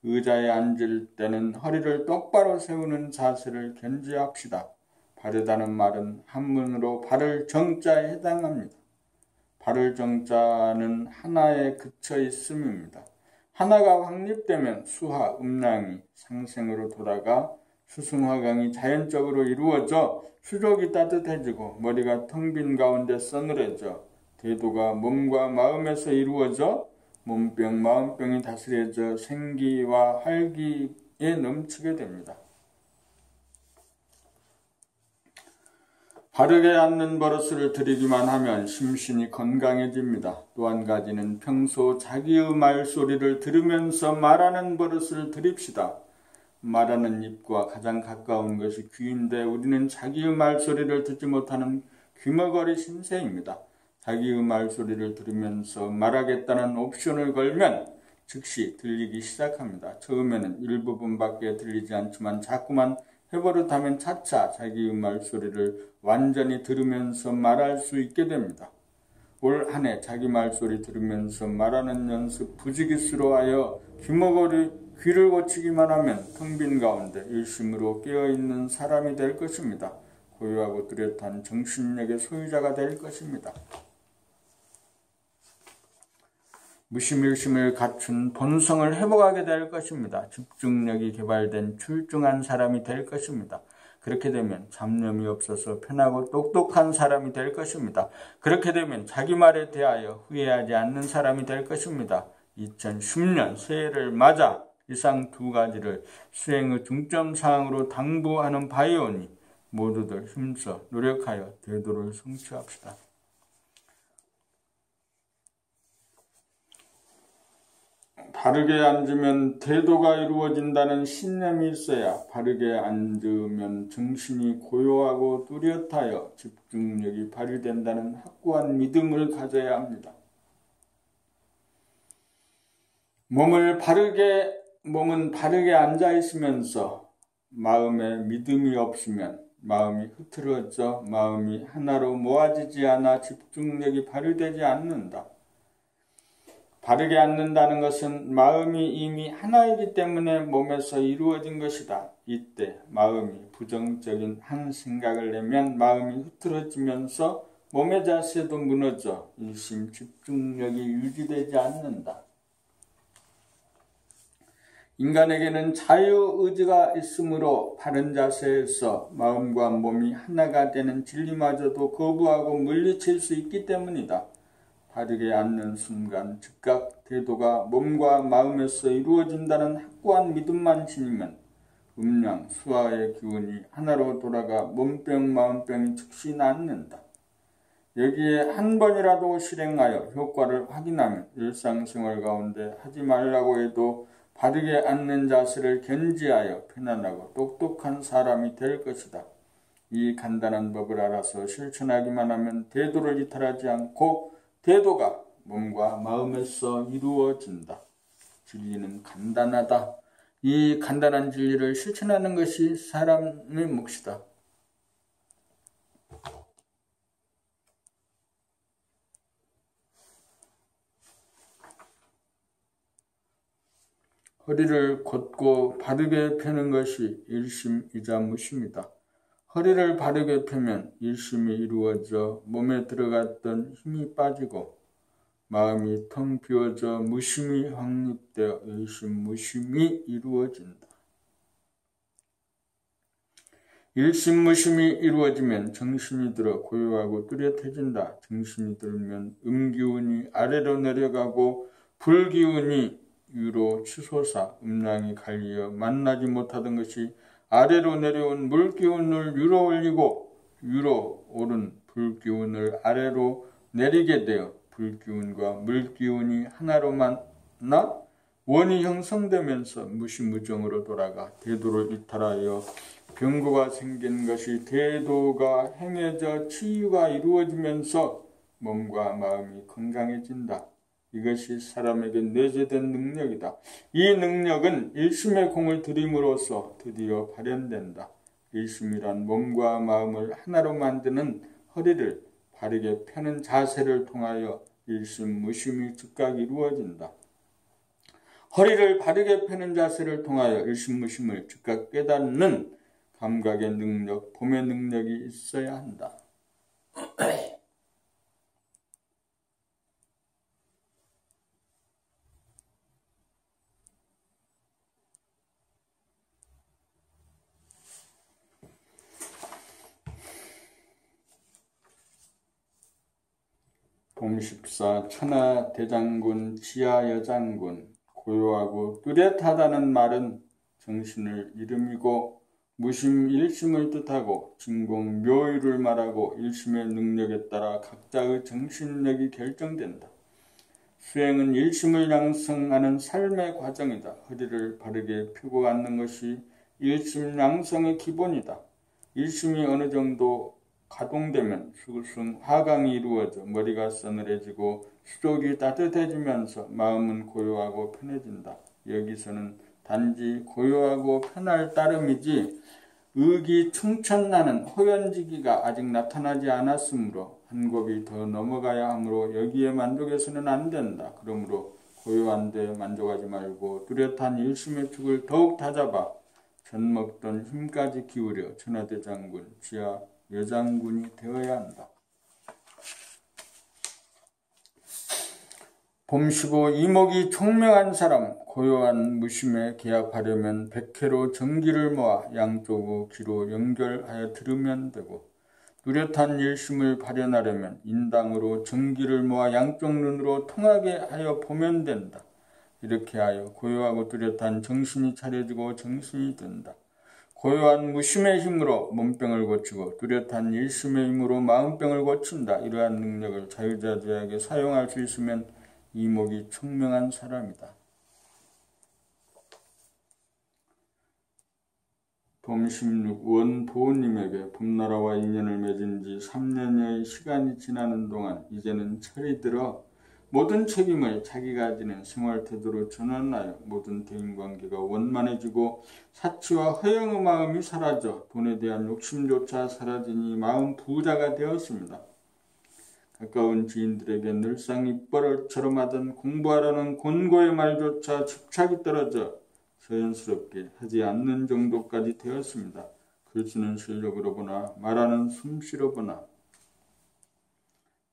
의자에 앉을 때는 허리를 똑바로 세우는 자세를 견지합시다. 바르다는 말은 한문으로 바를 정자에 해당합니다. 바를 정자는 하나에 그쳐 있음입니다. 하나가 확립되면 수하, 음량이 상생으로 돌아가 수승화강이 자연적으로 이루어져 수족이 따뜻해지고 머리가 텅 빈 가운데 서늘해져 대도가 몸과 마음에서 이루어져 몸병, 마음병이 다스려져 생기와 활기에 넘치게 됩니다. 바르게 앉는 버릇을 들이기만 하면 심신이 건강해집니다. 또 한 가지는 평소 자기의 말소리를 들으면서 말하는 버릇을 들입시다. 말하는 입과 가장 가까운 것이 귀인데 우리는 자기의 말소리를 듣지 못하는 귀머거리 신세입니다. 자기의 말소리를 들으면서 말하겠다는 옵션을 걸면 즉시 들리기 시작합니다. 처음에는 일부분밖에 들리지 않지만 자꾸만 해버릇하면 차차 자기의 말소리를 완전히 들으면서 말할 수 있게 됩니다. 올 한 해 자기 말소리 들으면서 말하는 연습 부지기수로 귀머거리 귀를 고치기만 하면 텅 빈 가운데 일심으로 깨어있는 사람이 될 것입니다. 고요하고 뚜렷한 정신력의 소유자가 될 것입니다. 무심일심을 갖춘 본성을 회복하게 될 것입니다. 집중력이 개발된 출중한 사람이 될 것입니다. 그렇게 되면 잡념이 없어서 편하고 똑똑한 사람이 될 것입니다. 그렇게 되면 자기 말에 대하여 후회하지 않는 사람이 될 것입니다. 2010년 새해를 맞아 이상 2가지를 수행의 중점사항으로 당부하는 바이오니 모두들 힘써 노력하여 대도를 성취합시다. 바르게 앉으면 대도가 이루어진다는 신념이 있어야 바르게 앉으면 정신이 고요하고 뚜렷하여 집중력이 발휘된다는 확고한 믿음을 가져야 합니다. 몸은 바르게 앉아 있으면서 마음에 믿음이 없으면 마음이 흐트러져 마음이 하나로 모아지지 않아 집중력이 발휘되지 않는다. 바르게 앉는다는 것은 마음이 이미 하나이기 때문에 몸에서 이루어진 것이다. 이때 마음이 부정적인 한 생각을 내면 마음이 흐트러지면서 몸의 자세도 무너져 일심 집중력이 유지되지 않는다. 인간에게는 자유의지가 있으므로 바른 자세에서 마음과 몸이 하나가 되는 진리마저도 거부하고 물리칠 수 있기 때문이다. 바르게 앉는 순간 즉각 대도가 몸과 마음에서 이루어진다는 확고한 믿음만 지니면 음양, 수화의 기운이 하나로 돌아가 몸병, 마음병이 즉시 낫는다. 여기에 한 번이라도 실행하여 효과를 확인하면 일상생활 가운데 하지 말라고 해도 바르게 앉는 자세를 견지하여 편안하고 똑똑한 사람이 될 것이다. 이 간단한 법을 알아서 실천하기만 하면 대도를 이탈하지 않고 대도가 몸과 마음에서 이루어진다. 진리는 간단하다. 이 간단한 진리를 실천하는 것이 사람의 몫이다. 허리를 곧고 바르게 펴는 것이 일심이자 무심이다. 허리를 바르게 펴면 일심이 이루어져 몸에 들어갔던 힘이 빠지고 마음이 텅 비어져 무심이 확립되어 일심 무심이 이루어진다. 일심 무심이 이루어지면 정신이 들어 고요하고 뚜렷해진다. 정신이 들면 음기운이 아래로 내려가고 불기운이 위로 치솟아 음량이 갈리어 만나지 못하던 것이 아래로 내려온 물기운을 위로 올리고 위로 오른 불기운을 아래로 내리게 되어 불기운과 물기운이 하나로 만나 원이 형성되면서 무시무정으로 돌아가 대도를 이탈하여 병고가 생긴 것이 대도가 행해져 치유가 이루어지면서 몸과 마음이 건강해진다. 이것이 사람에게 내재된 능력이다. 이 능력은 일심의 공을 들임으로써 드디어 발현된다. 일심이란 몸과 마음을 하나로 만드는 허리를 바르게 펴는 자세를 통하여 일심 무심이 즉각 이루어진다. 허리를 바르게 펴는 자세를 통하여 일심무심을 즉각 깨닫는 감각의 능력, 봄의 능력이 있어야 한다. 봄14 천하대장군 지하여장군 고요하고 뚜렷하다는 말은 정신을 이름이고 무심 일심을 뜻하고 진공 묘유를 말하고 일심의 능력에 따라 각자의 정신력이 결정된다. 수행은 일심을 양성하는 삶의 과정이다. 허리를 바르게 펴고 앉는 것이 일심 양성의 기본이다. 일심이 어느 정도 가동되면 수승 화강이 이루어져 머리가 서늘해지고 수족이 따뜻해지면서 마음은 고요하고 편해진다. 여기서는 단지 고요하고 편할 따름이지 의기충천나는 호연지기가 아직 나타나지 않았으므로 한 곱이 더 넘어가야 하므로 여기에 만족해서는 안 된다. 그러므로 고요한 데 만족하지 말고 뚜렷한 일심의 축을 더욱 다잡아 젖먹던 힘까지 기울여 천하대장군 지하 여장군이 되어야 한다. 봄15 이목이 총명한 사람 고요한 무심에 개합하려면 백회로 정기를 모아 양쪽의 귀로 연결하여 들으면 되고 뚜렷한 일심을 발현하려면 인당으로 정기를 모아 양쪽 눈으로 통하게 하여 보면 된다. 이렇게 하여 고요하고 뚜렷한 정신이 차려지고 정신이 든다. 고요한 무심의 힘으로 몸병을 고치고 뚜렷한 일심의 힘으로 마음병을 고친다. 이러한 능력을 자유자재하게 사용할 수 있으면 이목이 총명한 사람이다. 봄16 원보님에게 봄나라와 인연을 맺은 지 3년여의 시간이 지나는 동안 이제는 철이 들어 모든 책임을 자기가 지는 생활태도로 전환하여 모든 대인관계가 원만해지고 사치와 허영의 마음이 사라져 돈에 대한 욕심조차 사라지니 마음 부자가 되었습니다. 가까운 지인들에게 늘상 입버릇처럼 하던 공부하라는 권고의 말조차 집착이 떨어져 자연스럽게 하지 않는 정도까지 되었습니다. 글쓰는 실력으로 보나 말하는 솜씨로 보나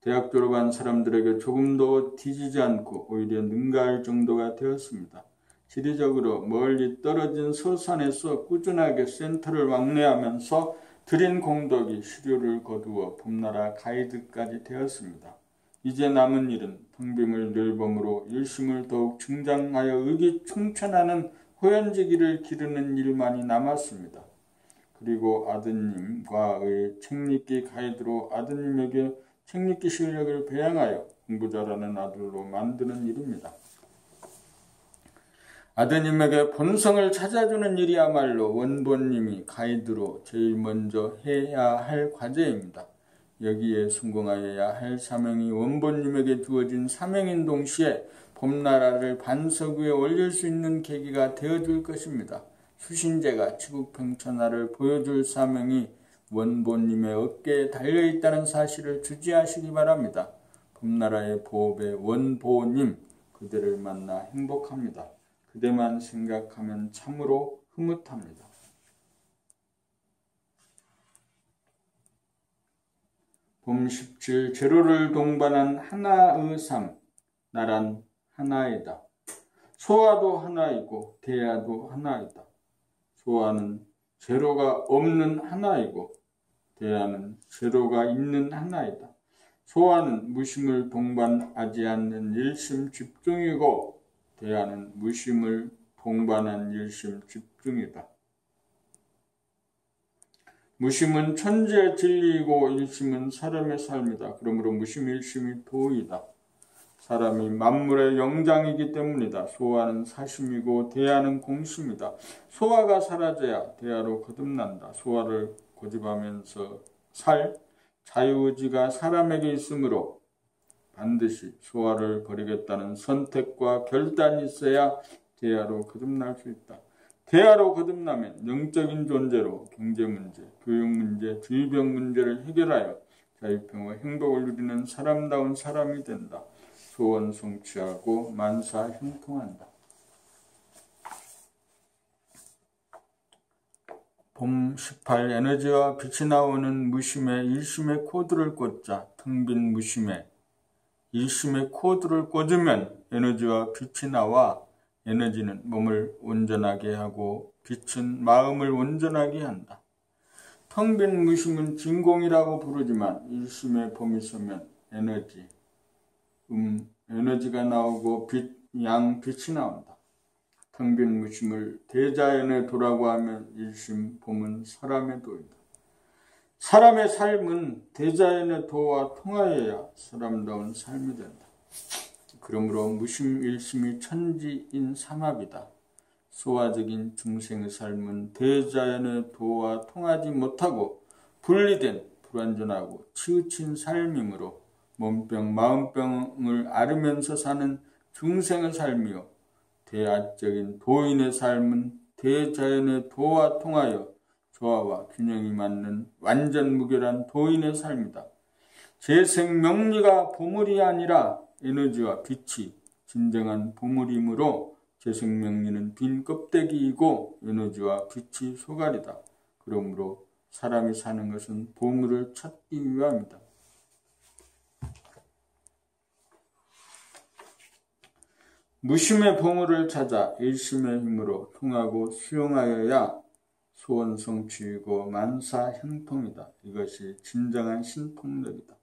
대학 졸업한 사람들에게 조금도 뒤지지 않고 오히려 능가할 정도가 되었습니다. 지리적으로 멀리 떨어진 서산에서 꾸준하게 센터를 왕래하면서 들인 공덕이 시료를 거두어 봄나라 가이드까지 되었습니다. 이제 남은 일은 텅빔을 늘범으로 일심을 더욱 증장하여 의기충천하는 호연지기를 기르는 일만이 남았습니다. 그리고 아드님과의 책읽기 가이드로 아드님에게 책읽기 실력을 배양하여 공부 잘하는 아들로 만드는 일입니다. 아드님에게 본성을 찾아주는 일이야말로 원본님이 가이드로 제일 먼저 해야 할 과제입니다. 여기에 성공하여야 할 사명이 원본님에게 주어진 사명인 동시에 봄나라를 반석 위에 올릴 수 있는 계기가 되어줄 것입니다. 수신제가 치국평천하를 보여줄 사명이 원본님의 어깨에 달려있다는 사실을 주지하시기 바랍니다. 봄나라의 보업의 원보님, 그대를 만나 행복합니다. 그대만 생각하면 참으로 흐뭇합니다. 봄 17 제로를 동반한 하나의 삶, 나란 하나이다. 소아도 하나이고 대야도 하나이다. 소아는 제로가 없는 하나이고 대야는 제로가 있는 하나이다. 소아는 무심을 동반하지 않는 일심 집중이고 대야는 무심을 동반한 일심 집중이다. 무심은 천지의 진리이고 일심은 사람의 삶이다. 그러므로 무심 일심이 도이다. 사람이 만물의 영장이기 때문이다. 소화는 사심이고 대화는 공심이다. 소화가 사라져야 대화로 거듭난다. 소화를 고집하면서 살 자유의지가 사람에게 있으므로 반드시 소화를 버리겠다는 선택과 결단이 있어야 대화로 거듭날 수 있다. 대화로 거듭나면 영적인 존재로 경제 문제, 교육 문제, 질병 문제를 해결하여 자유평화 행복을 누리는 사람다운 사람이 된다. 소원 성취하고 만사 형통한다. 봄 18 에너지와 빛이 나오는 무심에 일심의 코드를 꽂자. 텅 빈 무심에 일심의 코드를 꽂으면 에너지와 빛이 나와 에너지는 몸을 온전하게 하고 빛은 마음을 온전하게 한다. 텅 빈 무심은 진공이라고 부르지만 일심의 봄이 서면 에너지가 나오고 빛이 나온다. 텅 빈 무심을 대자연의 도라고 하면 일심 봄은 사람의 도이다. 사람의 삶은 대자연의 도와 통하여야 사람다운 삶이 된다. 그러므로 무심 일심이 천지인 삼합이다. 소화적인 중생의 삶은 대자연의 도와 통하지 못하고 분리된 불완전하고 치우친 삶이므로 몸병, 마음병을 앓으면서 사는 중생의 삶이요. 대아적인 도인의 삶은 대자연의 도와 통하여 조화와 균형이 맞는 완전 무결한 도인의 삶이다. 재생명리가 보물이 아니라 에너지와 빛이 진정한 보물이므로 재생명리는 빈 껍데기이고 에너지와 빛이 소갈이다. 그러므로 사람이 사는 것은 보물을 찾기 위함이다. 무심의 보물을 찾아 일심의 힘으로 통하고 수용하여야 소원 성취이고 만사 형통이다. 이것이 진정한 신통력이다.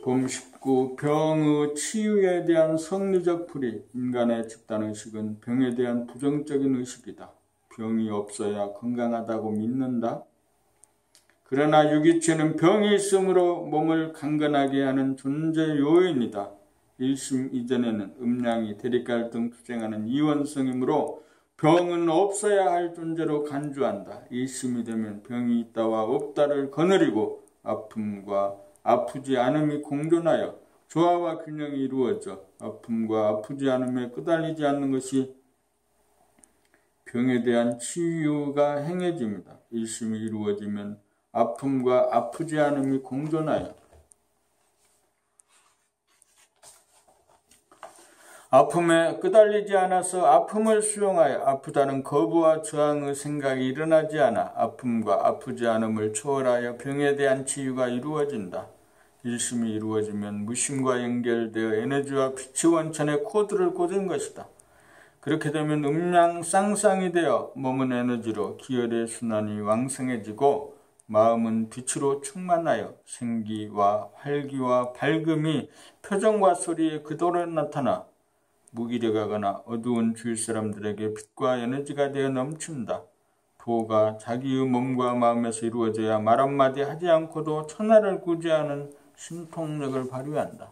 봄 19 병의 치유에 대한 성리적 풀이. 인간의 집단의식은 병에 대한 부정적인 의식이다. 병이 없어야 건강하다고 믿는다. 그러나 유기체는 병이 있으므로 몸을 강건하게 하는 존재 요인이다. 일심 이전에는 음양이 대립갈등 투쟁하는 이원성이므로 병은 없어야 할 존재로 간주한다. 일심이 되면 병이 있다와 없다를 거느리고 아픔과 아프지 않음이 공존하여 조화와 균형이 이루어져 아픔과 아프지 않음에 끄달리지 않는 것이 병에 대한 치유가 행해집니다. 일심이 이루어지면 아픔과 아프지 않음이 공존하여 아픔에 끄달리지 않아서 아픔을 수용하여 아프다는 거부와 저항의 생각이 일어나지 않아 아픔과 아프지 않음을 초월하여 병에 대한 치유가 이루어진다. 일심이 이루어지면 무심과 연결되어 에너지와 빛의 원천에 코드를 꽂은 것이다. 그렇게 되면 음양 쌍쌍이 되어 몸은 에너지로 기혈의 순환이 왕성해지고 마음은 빛으로 충만하여 생기와 활기와 밝음이 표정과 소리에 그도로 나타나 무기력하거나 어두운 주위 사람들에게 빛과 에너지가 되어 넘친다. 도가 자기의 몸과 마음에서 이루어져야 말 한마디 하지 않고도 천하를 구제하는 신통력을 발휘한다.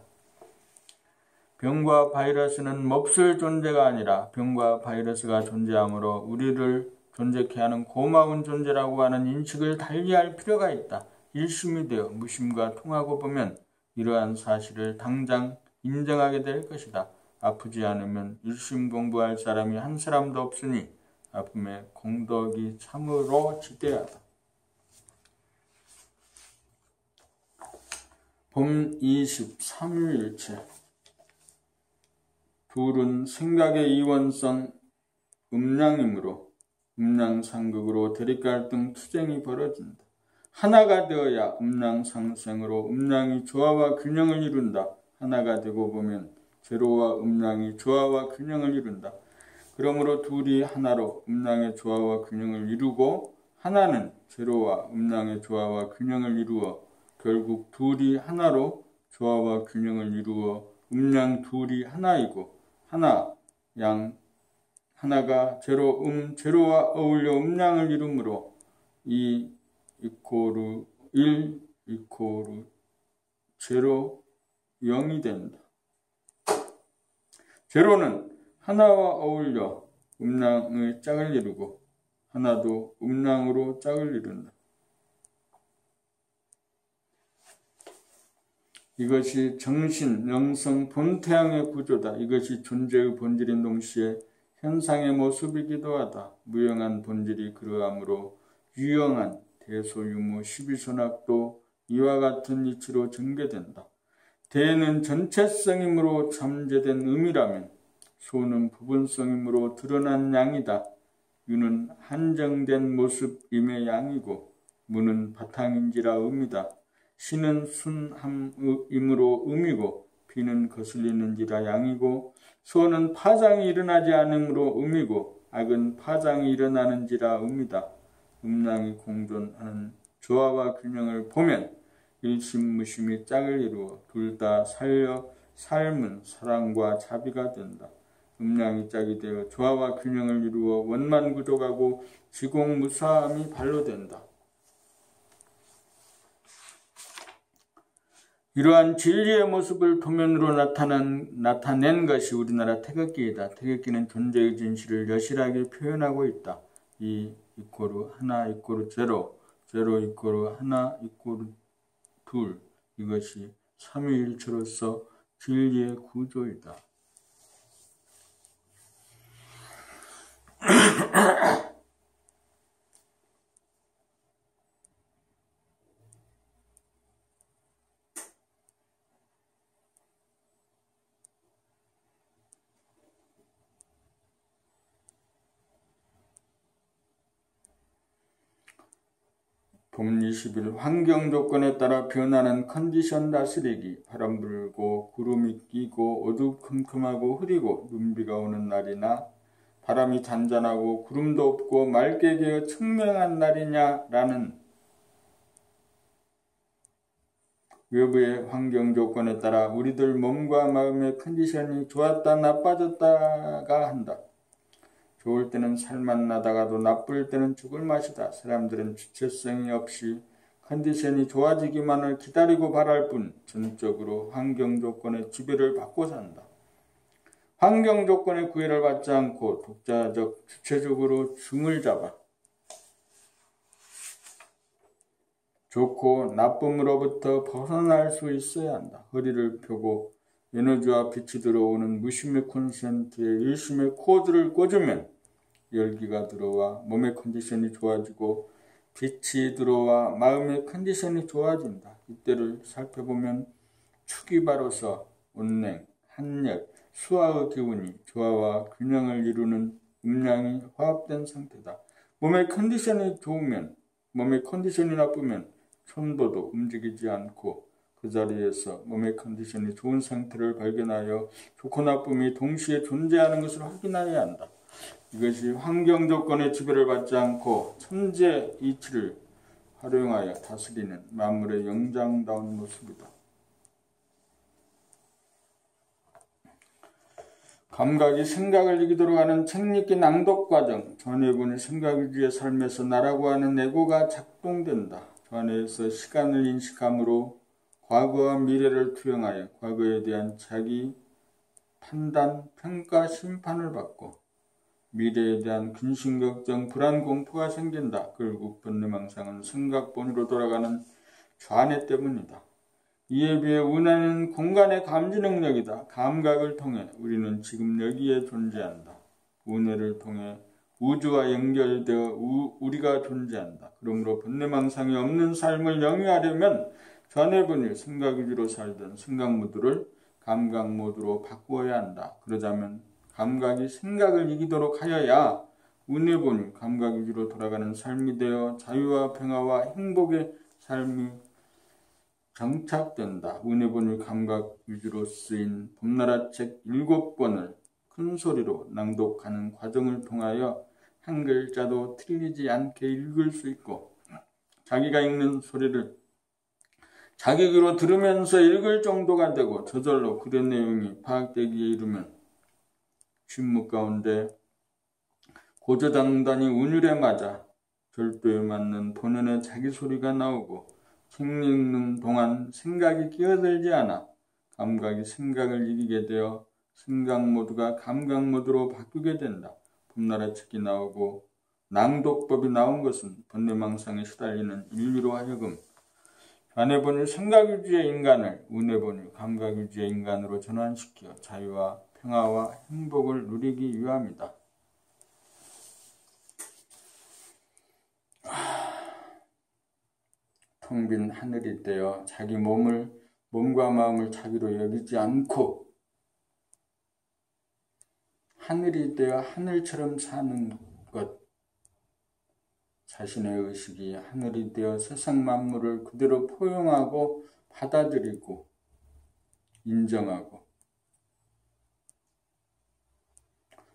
병과 바이러스는 몹쓸 존재가 아니라 병과 바이러스가 존재하므로 우리를 존재케 하는 고마운 존재라고 하는 인식을 달리할 필요가 있다. 일심이 되어 무심과 통하고 보면 이러한 사실을 당장 인정하게 될 것이다. 아프지 않으면 일심 공부할 사람이 한 사람도 없으니 아픔의 공덕이 참으로 지대하다. 봄 23일째 둘은 생각의 이원성 음양이므로 음양상극으로 대립갈등 투쟁이 벌어진다. 하나가 되어야 음양상생으로 음양이 조화와 균형을 이룬다. 하나가 되고 보면 제로와 음양이 조화와 균형을 이룬다. 그러므로 둘이 하나로 음양의 조화와 균형을 이루고 하나는 제로와 음양의 조화와 균형을 이루어 결국 둘이 하나로 조화와 균형을 이루어 음양 둘이 하나이고 하나, 하나가 제로와 어울려 음량을 이루므로 2 이코르 1 이코르 제로 0이 된다. 제로는 하나와 어울려 음량의 짝을 이루고 하나도 음량으로 짝을 이룬다. 이것이 정신, 영성, 본태양의 구조다. 이것이 존재의 본질인 동시에 현상의 모습이기도 하다. 무형한 본질이 그러하므로 유형한 대소유무 12소낙도 이와 같은 이치로 전개된다. 대는 전체성이므로 잠재된 음이라면 소는 부분성이므로 드러난 양이다. 유는 한정된 모습임의 양이고 무는 바탕인지라 음이다. 신은 순함이므로 음이고 비는 거슬리는지라 양이고 소는 파장이 일어나지 않으므로 음이고 악은 파장이 일어나는지라 음이다. 음양이 공존하는 조화와 균형을 보면 일심무심이 짝을 이루어 둘 다 살려 삶은 사랑과 자비가 된다. 음양이 짝이 되어 조화와 균형을 이루어 원만구족하고 지공무사함이 발로된다. 이러한 진리의 모습을 도면으로 나타낸 것이 우리나라 태극기이다. 태극기는 존재의 진실을 여실하게 표현하고 있다. 2 이코르 하나 이코르 제로, 제로 이코르 하나 이코르 둘, 이것이 삼위일체로서 진리의 구조이다. 봄 20일 환경 조건에 따라 변하는 컨디션 다스리기. 바람 불고 구름이 끼고 어두컴컴하고 흐리고 눈비가 오는 날이나 바람이 잔잔하고 구름도 없고 맑게 개어 청명한 날이냐라는 외부의 환경 조건에 따라 우리들 몸과 마음의 컨디션이 좋았다 나빠졌다가 한다. 좋을 때는 살맛 나다가도 나쁠 때는 죽을 맛이다. 사람들은 주체성이 없이 컨디션이 좋아지기만을 기다리고 바랄 뿐 전적으로 환경 조건의 지배를 받고 산다. 환경 조건의 구애를 받지 않고 독자적 주체적으로 중을 잡아 좋고 나쁨으로부터 벗어날 수 있어야 한다. 허리를 펴고 에너지와 빛이 들어오는 무심의 콘센트에 일심의 코드를 꽂으면 열기가 들어와 몸의 컨디션이 좋아지고 빛이 들어와 마음의 컨디션이 좋아진다. 이때를 살펴보면 축이 바로서 온냉, 한열, 수화의 기운이 조화와 균형을 이루는 음양이 화합된 상태다. 몸의 컨디션이 좋으면, 몸의 컨디션이 나쁘면 천도도 움직이지 않고 그 자리에서 몸의 컨디션이 좋은 상태를 발견하여 좋고 나쁨이 동시에 존재하는 것을 확인해야 한다. 이것이 환경 조건의 지배를 받지 않고 천재 이치를 활용하여 다스리는 만물의 영장다운 모습이다. 감각이 생각을 이기도록 하는 책읽기 낭독 과정. 전해분이 생각위주의 삶에서 나라고 하는 에고가 작동된다. 전해에서 시간을 인식함으로 과거와 미래를 투영하여 과거에 대한 자기 판단, 평가, 심판을 받고 미래에 대한 근심, 걱정, 불안, 공포가 생긴다. 결국 번뇌망상은 생각본으로 돌아가는 좌뇌 때문이다. 이에 비해 운하는 공간의 감지 능력이다. 감각을 통해 우리는 지금 여기에 존재한다. 운해를 통해 우주와 연결되어 우리가 존재한다. 그러므로 번뇌망상이 없는 삶을 영위하려면 전해분이 생각 위주로 살던 생각 모드를 감각 모드로 바꾸어야 한다. 그러자면 감각이 생각을 이기도록 하여야 운해본이 감각 위주로 돌아가는 삶이 되어 자유와 평화와 행복의 삶이 정착된다. 운해본이 감각 위주로 쓰인 봄나라 책 7권을 큰 소리로 낭독하는 과정을 통하여 한 글자도 틀리지 않게 읽을 수 있고 자기가 읽는 소리를 자기 귀로 들으면서 읽을 정도가 되고 저절로 글의 내용이 파악되기에 이르면 신무 가운데 고조장단이 운율에 맞아 절도에 맞는 본연의 자기 소리가 나오고 책 읽는 동안 생각이 끼어들지 않아 감각이 생각을 이기게 되어 생각 모드가 감각 모드로 바뀌게 된다. 봄나라 책이 나오고 낭독법이 나온 것은 번뇌망상에 시달리는 인류로 하여금 변해본의 생각유지의 인간을 운해본의 감각유지의 인간으로 전환시켜 자유와 평화와 행복을 누리기 위함이다. 텅 빈 하늘이 되어 자기 몸과 마음을 자기로 여기지 않고 하늘이 되어 하늘처럼 사는 것, 자신의 의식이 하늘이 되어 세상 만물을 그대로 포용하고 받아들이고 인정하고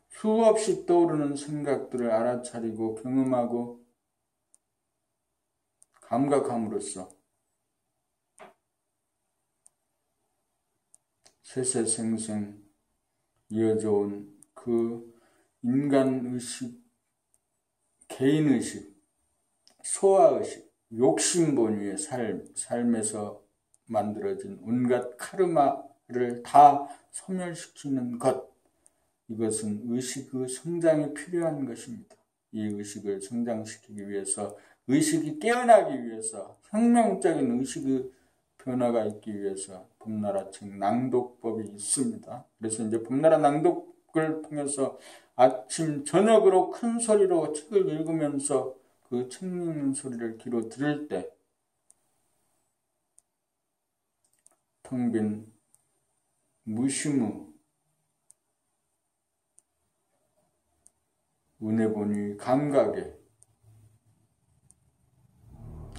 수없이 떠오르는 생각들을 알아차리고 경험하고 감각함으로써 세세생생 이어져 온 그 인간의식, 개인의식, 소아의식, 욕심본위의 삶에서 만들어진 온갖 카르마를 다 소멸시키는 것, 이것은 의식의 성장이 필요한 것입니다. 이 의식을 성장시키기 위해서, 의식이 깨어나기 위해서, 혁명적인 의식의 변화가 있기 위해서 봄나라 책 낭독법이 있습니다. 그래서 이제 봄나라 낭독을 통해서 아침 저녁으로 큰 소리로 책을 읽으면서 그 책 읽는 소리를 귀로 들을 때 텅 빈 무심의 운해본의 감각에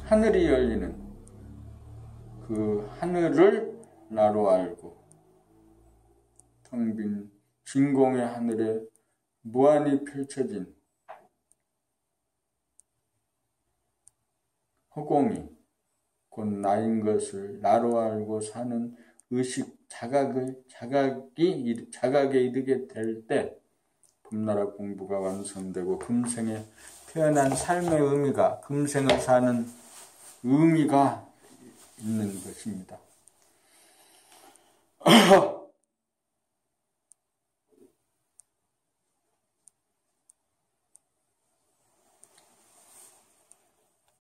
하늘이 열리는 그 하늘을 나로 알고 텅 빈 진공의 하늘에 무한히 펼쳐진 허공이 곧 나인 것을 나로 알고 사는 의식 자각에 이르게 될 때 봄나라 공부가 완성되고 금생에 태어난 삶의 의미가, 금생을 사는 의미가 있는 것입니다.